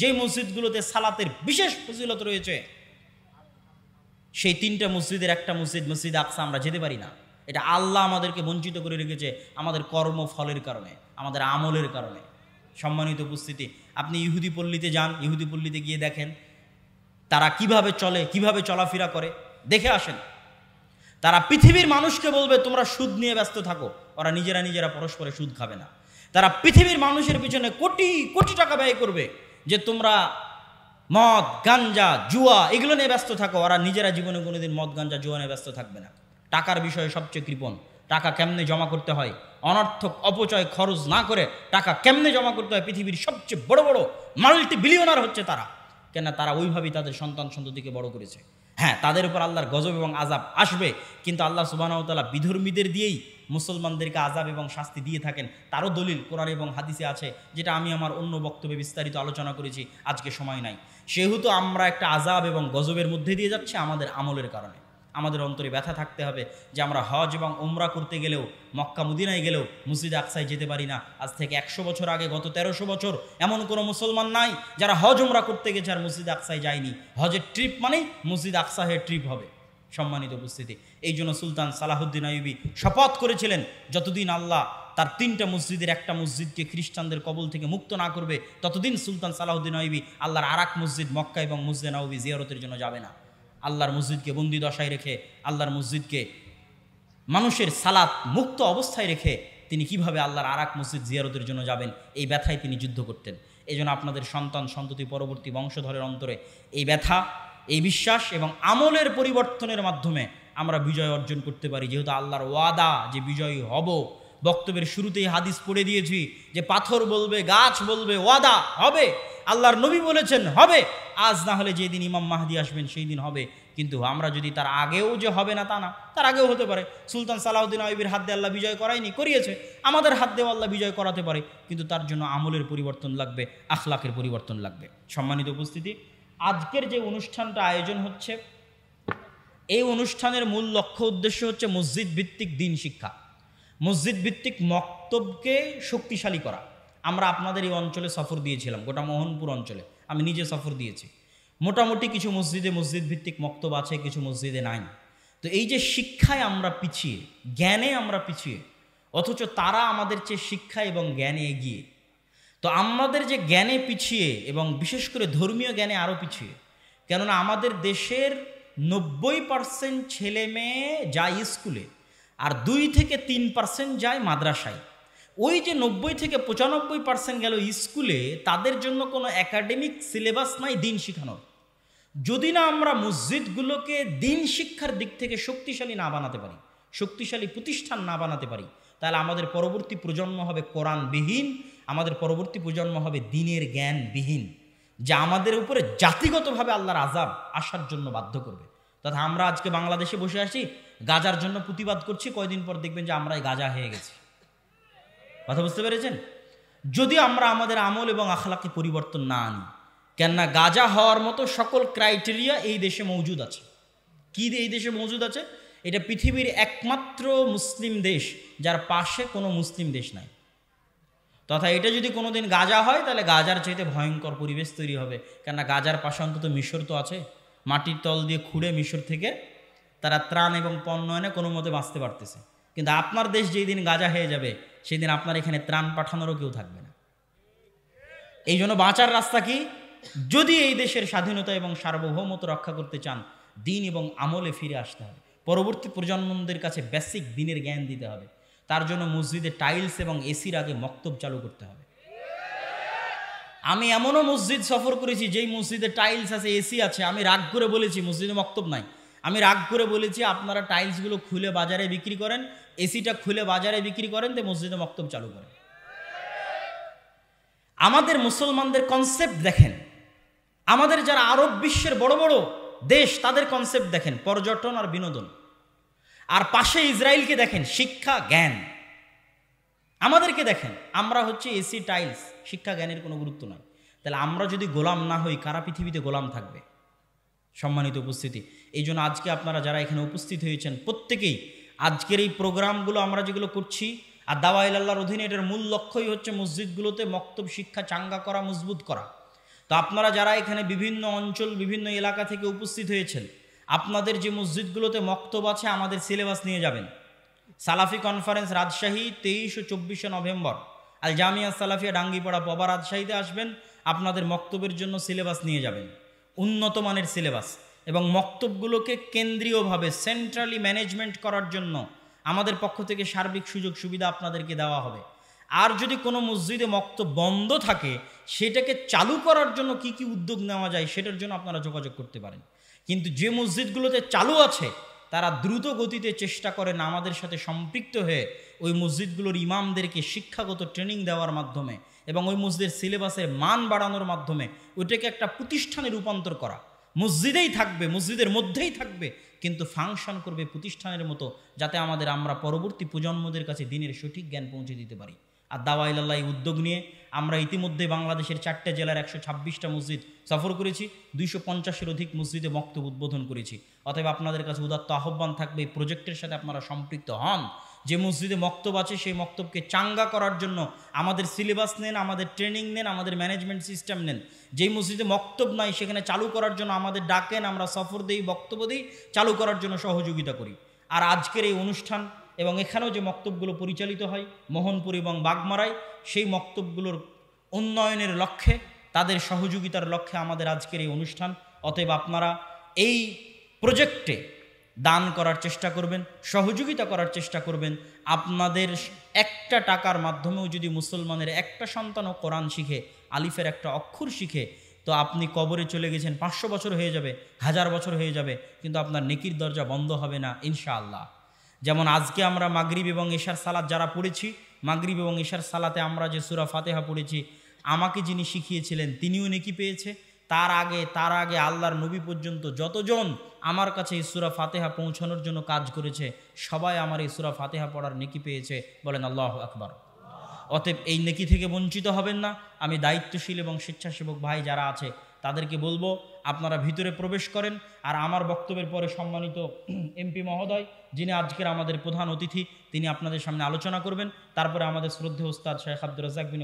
যেই মসজিদগুলোতে সালাতের বিশেষ ফজিলত রয়েছে, সেই 3টা মসজিদের একটা মসজিদ মসজিদ আকসা আমরা যেতে পারি না। এটা আল্লাহ আমাদেরকে বঞ্চিত করে রেখেছে আমাদের কর্মফলের কারণে, আমাদের আমলের কারণে। সম্মানিত উপস্থিতি, আপনি ইহুদি পল্লীতে যান, ইহুদি পল্লীতে গিয়ে দেখেন তারা কিভাবে চলে, কিভাবে চলাফেরা করে, দেখে আসেন। তারা পৃথিবীর মানুষকে বলবে তোমরা সুদ নিয়ে ব্যস্ত থাকো, ওরা নিজেরা পরস্পরে সুদ খাবে না। তারা পৃথিবীর মানুষের পিছনে কোটি কোটি টাকা ব্যয় করবে যে তোমরা মদ, গাঞ্জা, জুয়া এগুলো নিয়ে ব্যস্ত থাকো, ওরা নিজেরা জীবনে কোনোদিন মদ, গাঞ্জা, জুয়া নিয়ে ব্যস্ত থাকবে না। টাকার বিষয়ে সবচেয়ে কৃপণ, টাকা কেমনে জমা করতে হয়, অনর্থক অপচয় খরচ না করে টাকা কেমনে জমা করতে হয়। পৃথিবীর সবচেয়ে বড় বড় মাল্টি বিলিয়নার হচ্ছে তারা, কেন তারা ওইভাবেই তাদের সন্তান সন্ততিকে বড় করেছে। হ্যাঁ, তাদের উপর আল্লাহর গজব এবং আযাব আসবে, কিন্তু আল্লাহ সুবহানাহু ওয়া তাআলা বিধর্মীদের দিয়েই মুসলমানদেরকে আযাব এবং শাস্তি দিয়ে থাকেন। তারও দলিল কোরআন এবং হাদিসে আছে, যেটা আমি আমার অন্য বক্তব্যে বিস্তারিত আলোচনা করেছি, আজকে সময় নাই। সেহেতু আমরা একটা আযাব এবং গজবের মধ্যে দিয়ে যাচ্ছি আমাদের আমলের কারণে। আমাদের অন্তরে ব্যথা থাকতে হবে যে আমরা হজ এবং উমরা করতে গেলেও, মক্কা মদিনায় গেলেও মসজিদ আকসায় যেতে পারি না। আজ থেকে 100 বছর আগে, গত 1300 বছর এমন কোনো মুসলমান নাই যারা হজ উমরা করতে গেছে আর মসজিদ আকসায় যায়নি। হজের ট্রিপ মানেই মসজিদ আকসাহের ট্রিপ হবে। সম্মানিত উপস্থিতি, এই জন্য সুলতান সালাহুদ্দিন আইয়ুবী শপথ করেছিলেন যতদিন আল্লাহ তার 3টা মসজিদের একটা মসজিদকে খ্রিস্টানদের কবল থেকে মুক্ত না করবে, ততদিন সুলতান সালাহুদ্দিন আইয়ুবী আল্লাহর আরেক মসজিদ মক্কা এবং মসজিদে নববী জিয়ারতের জন্য যাবে না। আল্লাহর মসজিদকে বন্দি দশায় রেখে, আল্লাহর মসজিদকে মানুষের সালাত মুক্ত অবস্থায় রেখে তিনি কিভাবে আল্লাহর আরেক মসজিদ জিয়ারতের জন্য যাবেন, এই ব্যথায় তিনি যুদ্ধ করতেন। এই জন্য আপনাদের সন্তান সন্ততি পরবর্তী বংশধরের অন্তরে এই ব্যথা, এই বিশ্বাস এবং আমলের পরিবর্তনের মাধ্যমে আমরা বিজয় অর্জন করতে পারি। যেহেতু আল্লাহর ওয়াদা যে বিজয়ী হব, বক্তব্যের শুরুতেই হাদিস পড়ে দিয়েছি যে পাথর বলবে, গাছ বলবে, ওয়াদা হবে। আল্লাহর নবী বলেছেন হবে, আজ না হলে যেদিন ইমাম মাহদি আসবেন সেই দিন হবে। কিন্তু আমরা যদি তার আগেও যে হবে না তা না, তার আগেও হতে পারে। সুলতান সালাহুদ্দিন আইয়ুবীর হাত দিয়ে আল্লাহ বিজয় করায়নি, করিয়েছে। আমাদের হাত দিয়েও আল্লাহ বিজয় করাতে পারে, কিন্তু তার জন্য আমলের পরিবর্তন লাগবে, আখলাকের পরিবর্তন লাগবে। সম্মানিত উপস্থিতি, আজকের যে অনুষ্ঠানটা আয়োজন হচ্ছে, এই অনুষ্ঠানের মূল লক্ষ্য উদ্দেশ্য হচ্ছে মসজিদ ভিত্তিক দ্বীন শিক্ষা, মসজিদ ভিত্তিক মক্তবকে শক্তিশালী করা। আমরা আপনাদের এই অঞ্চলে সফর দিয়েছিলাম, গোটা মোহনপুর অঞ্চলে আমি নিজে সফর দিয়েছি। মোটামুটি কিছু মসজিদে মসজিদ ভিত্তিক মক্তব আছে, কিছু মসজিদে নাই। তো এই যে শিক্ষায় আমরা পিছিয়ে, জ্ঞানে আমরা পিছিয়ে, অথচ তারা আমাদের চেয়ে শিক্ষা এবং জ্ঞানে এগিয়ে। তো আমাদের যে জ্ঞানে পিছিয়ে এবং বিশেষ করে ধর্মীয় জ্ঞানে আরও পিছিয়ে, কেননা আমাদের দেশের 90% ছেলে মেয়ে যায় স্কুলে আর 2 থেকে 3% যায় মাদ্রাসায়। ওই যে 90 থেকে 95% গেল স্কুলে, তাদের জন্য কোনো একাডেমিক সিলেবাস নাই দ্বীন শেখানোর। যদি না আমরা মসজিদগুলোকে দ্বীন শিক্ষার দিক থেকে শক্তিশালী না বানাতে পারি, শক্তিশালী প্রতিষ্ঠান না বানাতে পারি, তাহলে আমাদের পরবর্তী প্রজন্ম হবে কোরআনবিহীন, আমাদের পরবর্তী প্রজন্ম হবে দ্বীনের জ্ঞানবিহীন, যা আমাদের উপরে জাতিগতভাবে আল্লাহর আযাব আসার জন্য বাধ্য করবে। তথা আমরা আজকে বাংলাদেশে বসে আছি, গাজার জন্য প্রতিবাদ করছি, কয়দিন পর দেখবেন যে আমরাই গাজা হয়ে গেছি। কথা বুঝতে পেরেছেন? যদি আমরা আমাদের আমল এবং আখলাকে পরিবর্তন না আনি। কেননা গাজা হওয়ার মতো সকল ক্রাইটেরিয়া এই দেশে মজুদ আছে। কি এই দেশে মজুদ আছে? এটা পৃথিবীর একমাত্র মুসলিম দেশ যার পাশে কোনো মুসলিম দেশ নাই। তথা এটা যদি কোনোদিন গাজা হয় তাহলে গাজার চাইতে ভয়ঙ্কর পরিবেশ তৈরি হবে। কেননা গাজার পাশে অন্তত মিশর তো আছে, মাটির তল দিয়ে খুঁড়ে মিশর থেকে তারা ত্রাণ এবং পণ্য এনে কোনো মতে বাঁচতে পারতেছে। কিন্তু আপনার দেশ যেই দিন গাজা হয়ে যাবে সেই দিন আপনার এখানে ত্রাণ পাঠানোরও কেউ থাকবে না। এই জন্য বাঁচার রাস্তা কি? যদি এই দেশের স্বাধীনতা এবং সার্বভৌমত্ব রক্ষা করতে চান, দিন এবং আমলে ফিরে আসতে হবে। পরবর্তী প্রজন্মদের কাছে বেসিক দিনের জ্ঞান দিতে হবে। তার জন্য মসজিদে টাইলস এবং এসির আগে মক্তব চালু করতে হবে। আমি এমনও মসজিদ সফর করেছি যেই মসজিদে টাইলস আছে, এসি আছে, আমি রাগ করে বলেছি মসজিদে মক্তব নাই। আমি রাগ করে বলেছি আপনারা টাইলসগুলো খুলে বাজারে বিক্রি করেন, এসিটা খুলে বাজারে বিক্রি করেন, তো মসজিদে মক্তব চালু করেন। আমাদের মুসলমানদের কনসেপ্ট দেখেন, আমাদের যারা আরব বিশ্বের বড় বড় দেশ তাদের কনসেপ্ট দেখেন, পর্যটন আর বিনোদন। আর পাশে ইসরায়েলকে দেখেন, শিক্ষা জ্ঞান। আমাদেরকে দেখেন, আমরা হচ্ছে এসি টাইলস, শিক্ষা জ্ঞানের কোনো গুরুত্ব নাই। তাহলে আমরা যদি গোলাম না হই, কারা পৃথিবীতে গোলাম থাকবে? সম্মানিত উপস্থিতি, এই জন্য আজকে আপনারা যারা এখানে উপস্থিত হয়েছেন প্রত্যেকেই আজকের এই প্রোগ্রামগুলো আমরা যেগুলো করছি আর দাওয়া ইলাল্লাহর অধীনে, এটার মূল লক্ষ্যই হচ্ছে মসজিদগুলোতে মক্তব শিক্ষা চাঙ্গা করা, মজবুত করা। তো আপনারা যারা এখানে বিভিন্ন অঞ্চল, বিভিন্ন এলাকা থেকে উপস্থিত হয়েছেন, আপনাদের যে মসজিদগুলোতে মক্তব আছে আমাদের সিলেবাস নিয়ে যাবেন। সালাফি কনফারেন্স রাজশাহী 23 ও 24 নভেম্বর, আল জামিয়া সালাফিয়া ডাঙ্গিপাড়া পবা রাজশাহীতে আসবেন। আপনাদের মক্তবের জন্য সিলেবাস নিয়ে যাবেন, উন্নত মানের সিলেবাস। এবং মক্তবগুলোকে কেন্দ্রীয়ভাবে সেন্ট্রালি ম্যানেজমেন্ট করার জন্য আমাদের পক্ষ থেকে সার্বিক সুযোগ সুবিধা আপনাদেরকে দেওয়া হবে। আর যদি কোনো মসজিদে মক্তব বন্ধ থাকে, সেটাকে চালু করার জন্য কি কি উদ্যোগ নেওয়া যায় সেটার জন্য আপনারা যোগাযোগ করতে পারেন। কিন্তু যে মসজিদগুলোতে চালু আছে তারা দ্রুত গতিতে চেষ্টা করেন আমাদের সাথে সম্পৃক্ত হয়ে ওই মসজিদগুলোর ইমামদেরকে শিক্ষাগত ট্রেনিং দেওয়ার মাধ্যমে এবং ওই মসজিদের সিলেবাসের মান বাড়ানোর মাধ্যমে ওইটাকে একটা প্রতিষ্ঠানে রূপান্তর করা। মসজিদেই থাকবে, মসজিদের মধ্যেই থাকবে, কিন্তু ফাংশন করবে প্রতিষ্ঠানের মতো, যাতে আমরা পরবর্তী প্রজন্মদের কাছে দিনের সঠিক জ্ঞান পৌঁছে দিতে পারি। আর দাওয়া ইলাল্লাহ এই উদ্যোগ নিয়ে আমরা ইতিমধ্যে বাংলাদেশের 4টে জেলার 126টা মসজিদ সফর করেছি, 250-এর অধিক মসজিদে মক্তব উদ্বোধন করেছি। অতএব আপনাদের কাছে উদাত্ত আহ্বান থাকবে এই প্রজেক্টের সাথে আপনারা সম্পৃক্ত হন। যে মসজিদে মক্তব আছে সেই মক্তবকে চাঙ্গা করার জন্য আমাদের সিলেবাস নেন, আমাদের ট্রেনিং নেন, আমাদের ম্যানেজমেন্ট সিস্টেম নেন। যেই মসজিদে মক্তব নাই সেখানে চালু করার জন্য আমাদের ডাকেন, আমরা সফর দিই, বক্তব্য দিই, চালু করার জন্য সহযোগিতা করি। আর আজকের এই অনুষ্ঠান এবং এখানেও যে মক্তবগুলো পরিচালিত হয় মোহনপুর এবং বাগমারায়, সেই মক্তবগুলোর উন্নয়নের লক্ষ্যে, তাদের সহযোগিতার লক্ষ্যে আমাদের আজকের এই অনুষ্ঠান। অতএব আপনারা এই প্রজেক্টে দান করার চেষ্টা করবেন, সহযোগিতা করার চেষ্টা করবেন। আপনাদের একটা টাকার মাধ্যমেও যদি মুসলমানের একটা সন্তানও কোরআন শিখে, আলিফের একটা অক্ষর শিখে, তো আপনি কবরে চলে গেছেন, 500 বছর হয়ে যাবে, 1000 বছর হয়ে যাবে, কিন্তু আপনার নেকির দরজা বন্ধ হবে না ইনশাআল্লাহ। যেমন আজকে আমরা মাগরিব এবং এশার সালাত যারা পড়েছি, মাগরিব এবং এশার সালাতে আমরা যে সূরা ফাতিহা পড়েছি, আমাকে যিনি শিখিয়েছিলেন তিনিও নেকি পেয়েছে। তার আগে আল্লাহর নবী পর্যন্ত যতজন আমার কাছে এই সূরা ফাতিহা পৌঁছানোর জন্য কাজ করেছে, সবাই আমার এই সূরা ফাতিহা পড়ার নেকি পেয়েছে। বলেন আল্লাহু আকবার। অতএব এই নেকি থেকে বঞ্চিত হবেন না। আমি দায়িত্বশীল এবং স্বেচ্ছাসেবক ভাই যারা আছে তাদেরকে বলবো, আপনারা ভিতরে প্রবেশ করেন। আর আমার বক্তব্যের পরে সম্মানিত এমপি মহোদয়, যিনি আজকের আমাদের প্রধান অতিথি, তিনি আপনাদের সামনে আলোচনা করবেন। তারপরে আমাদের শ্রদ্ধেয় ওস্তাদ শেখ আব্দুর রাজ্জাক বিন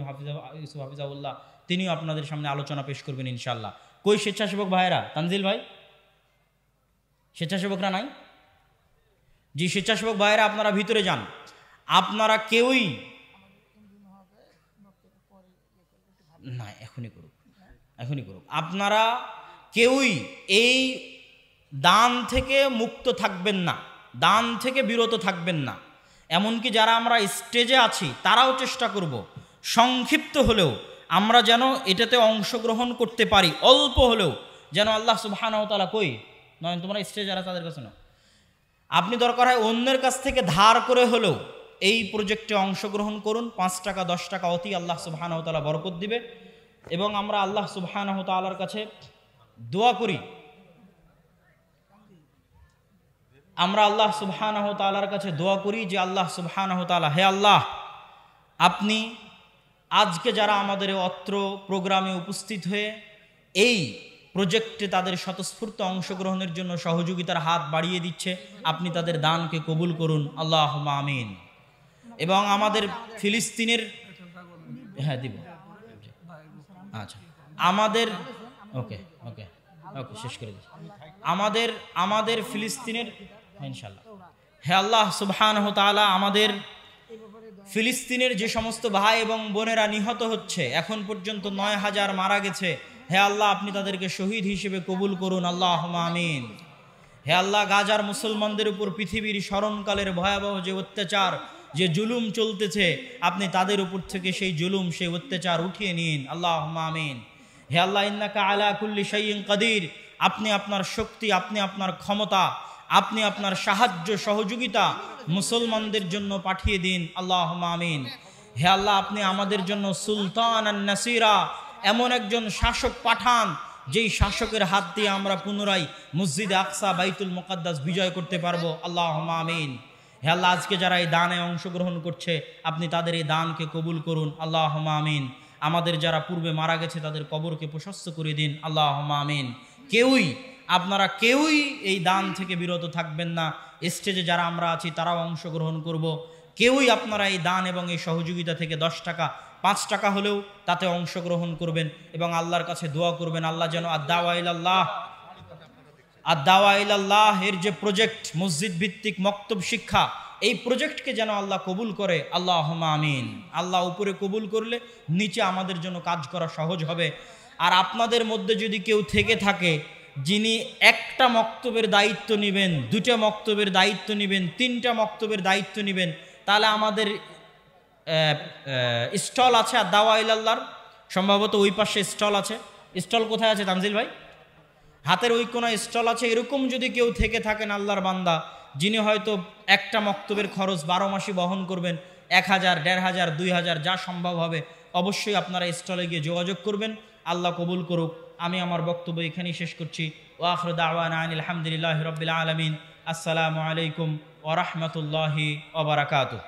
ইউসুফ হাফিজাউল্লাহ, তিনিও আপনাদের সামনে আলোচনা পেশ করবেন ইনশাআল্লাহ। কই স্বেচ্ছাসেবক ভাইরা? তানজিল ভাই, স্বেচ্ছাসেবকরা নাই? জি, স্বেচ্ছাসেবক ভাইরা আপনারা ভিতরে যান। আপনারা কেউই না, এখনই করুক। আপনারা কেউই এই দান থেকে মুক্ত থাকবেন না, দান থেকে বিরত থাকবেন না। এমনকি যারা আমরা স্টেজে আছি তারাও চেষ্টা করব সংক্ষিপ্ত হলেও আমরা যেন এটাতে অংশগ্রহণ করতে পারি, অল্প হলেও যেন আল্লাহ সুবহানাহু ওয়া তাআলা কই নয়, তোমরা স্টেজে যারা তাদের কাছে না, আপনি দরকার হয় অন্যের কাছ থেকে ধার করে হলেও এই প্রজেক্টে অংশগ্রহণ করুন। 5 টাকা 10 টাকা অতি আল্লাহ সুবহানাহু ওয়া তাআলা বরকত দিবে। এবং আমরা আল্লাহ সুবহানাহু ওয়া তাআলার কাছে দোয়া করি, যে আল্লাহ সুবহানাহু ওয়া তাআলা, হে আল্লাহ, আপনি আজকে যারা আমাদের অত্র প্রোগ্রামে উপস্থিত হয়ে এই প্রজেক্টে তাদের স্বতঃস্ফূর্ত অংশগ্রহণের জন্য সহযোগিতার হাত বাড়িয়ে দিচ্ছে, আপনি তাদের দানকে কবুল করুন, আল্লাহুম্মা আমিন। এবং আমাদের ফিলিস্তিনের, হ্যাঁ দিব, আচ্ছা আমাদের ওকে ওকে ওকে শেষ করে দিচ্ছি। আমাদের ফিলিস্তিনের, ইনশাআল্লাহ, হে আল্লাহ সুবহানাহু ওয়া তাআলা, আমাদের ফিলিস্তিনের যে সমস্ত ভাই এবং বোনেরা নিহত হচ্ছে, এখন পর্যন্ত ৯,০০০ মারা গেছে, হে আল্লাহ আপনি তাদেরকে শহীদ হিসেবে কবুল করুন, আল্লাহুম্মা আমিন। হে আল্লাহ, গাজার মুসলমানদের উপর পৃথিবীর স্মরণকালের ভয়াবহ যে অত্যাচার, যে জুলুম চলতেছে, আপনি তাদের উপর থেকে সেই জুলুম, সেই অত্যাচার উঠিয়ে নিন, আল্লাহুম্মা আমিন। হে আল্লাহ, ইন্নাকা আলা কুল্লি শাইইন কাদির, আপনি আপনার শক্তি, আপনি আপনার ক্ষমতা, আপনি আপনার সাহায্য সহযোগিতা মুসলমানদের জন্য পাঠিয়ে দিন, আল্লাহুম্মা আমিন। হে আল্লাহ, আপনি আমাদের জন্য সুলতানান নাসিরা, এমন একজন শাসক পাঠান যেই শাসকের হাত দিয়ে আমরা পুনরায় মসজিদে আকসা, বাইতুল মুকাদ্দাস বিজয় করতে পারবো, আল্লাহুম্মা আমিন। হে আল্লাহ, আজকে যারা এই দানে অংশগ্রহণ করছে, আপনি তাদের এই দানকে কবুল করুন, আল্লাহুম্মা আমিন। আমাদের যারা পূর্বে মারা গেছে তাদের কবরকে প্রশস্ত করে দিন, আল্লাহুম্মা আমিন। আপনারা কেউই এই দান থেকে বিরত থাকবেন না। স্টেজে যারা আমরা আছি তারাও অংশগ্রহণ করব। কেউই আপনারা এই দান এবং এই সহযোগিতা থেকে 10 টাকা 5 টাকা হলেও তাতে অংশগ্রহণ করবেন এবং আল্লাহর কাছে দোয়া করবেন, আল্লাহ যেন আদ-দাওয়া ইলাল্লাহ এর যে প্রজেক্ট, মসজিদ ভিত্তিক মক্তব শিক্ষা, এই প্রজেক্টকে যেন আল্লাহ কবুল করে, আল্লাহুম্মা আমিন। আল্লাহ উপরে কবুল করলে নিচে আমাদের জন্য কাজ করা সহজ হবে। আর আপনাদের মধ্যে যদি কেউ থেকে থাকে যিনি একটা মক্তবের দায়িত্ব নেবেন, 2টা মক্তবের দায়িত্ব নেবেন, 3টা মক্তবের দায়িত্ব নেবেন, তাহলে আমাদের স্টল আছে আদ-দাওয়া ইলাল্লাহর, সম্ভবত ওই পাশে স্টল আছে। স্টল কোথায় আছে তানজিল ভাই? হাতের ওই কোনা স্টল আছে। এরকম যদি কেউ থেকে থাকেন আল্লাহর বান্দা, যিনি হয়তো একটা মক্তবের খরচ 12 মাসই বহন করবেন, 1000, 1500, 2000 যা সম্ভব হবে, অবশ্যই আপনারা স্টলে গিয়ে যোগাযোগ করবেন। আল্লাহ কবুল করুক। আমি আমার বক্তব্য এখানেই শেষ করছি। ওয়া আখিরু দাওয়ানা আনিল হামদুলিল্লাহি রাব্বিল আলামিন। আসসালামু আলাইকুম ওয়া রাহমাতুল্লাহি ওয়া বারাকাতুহু।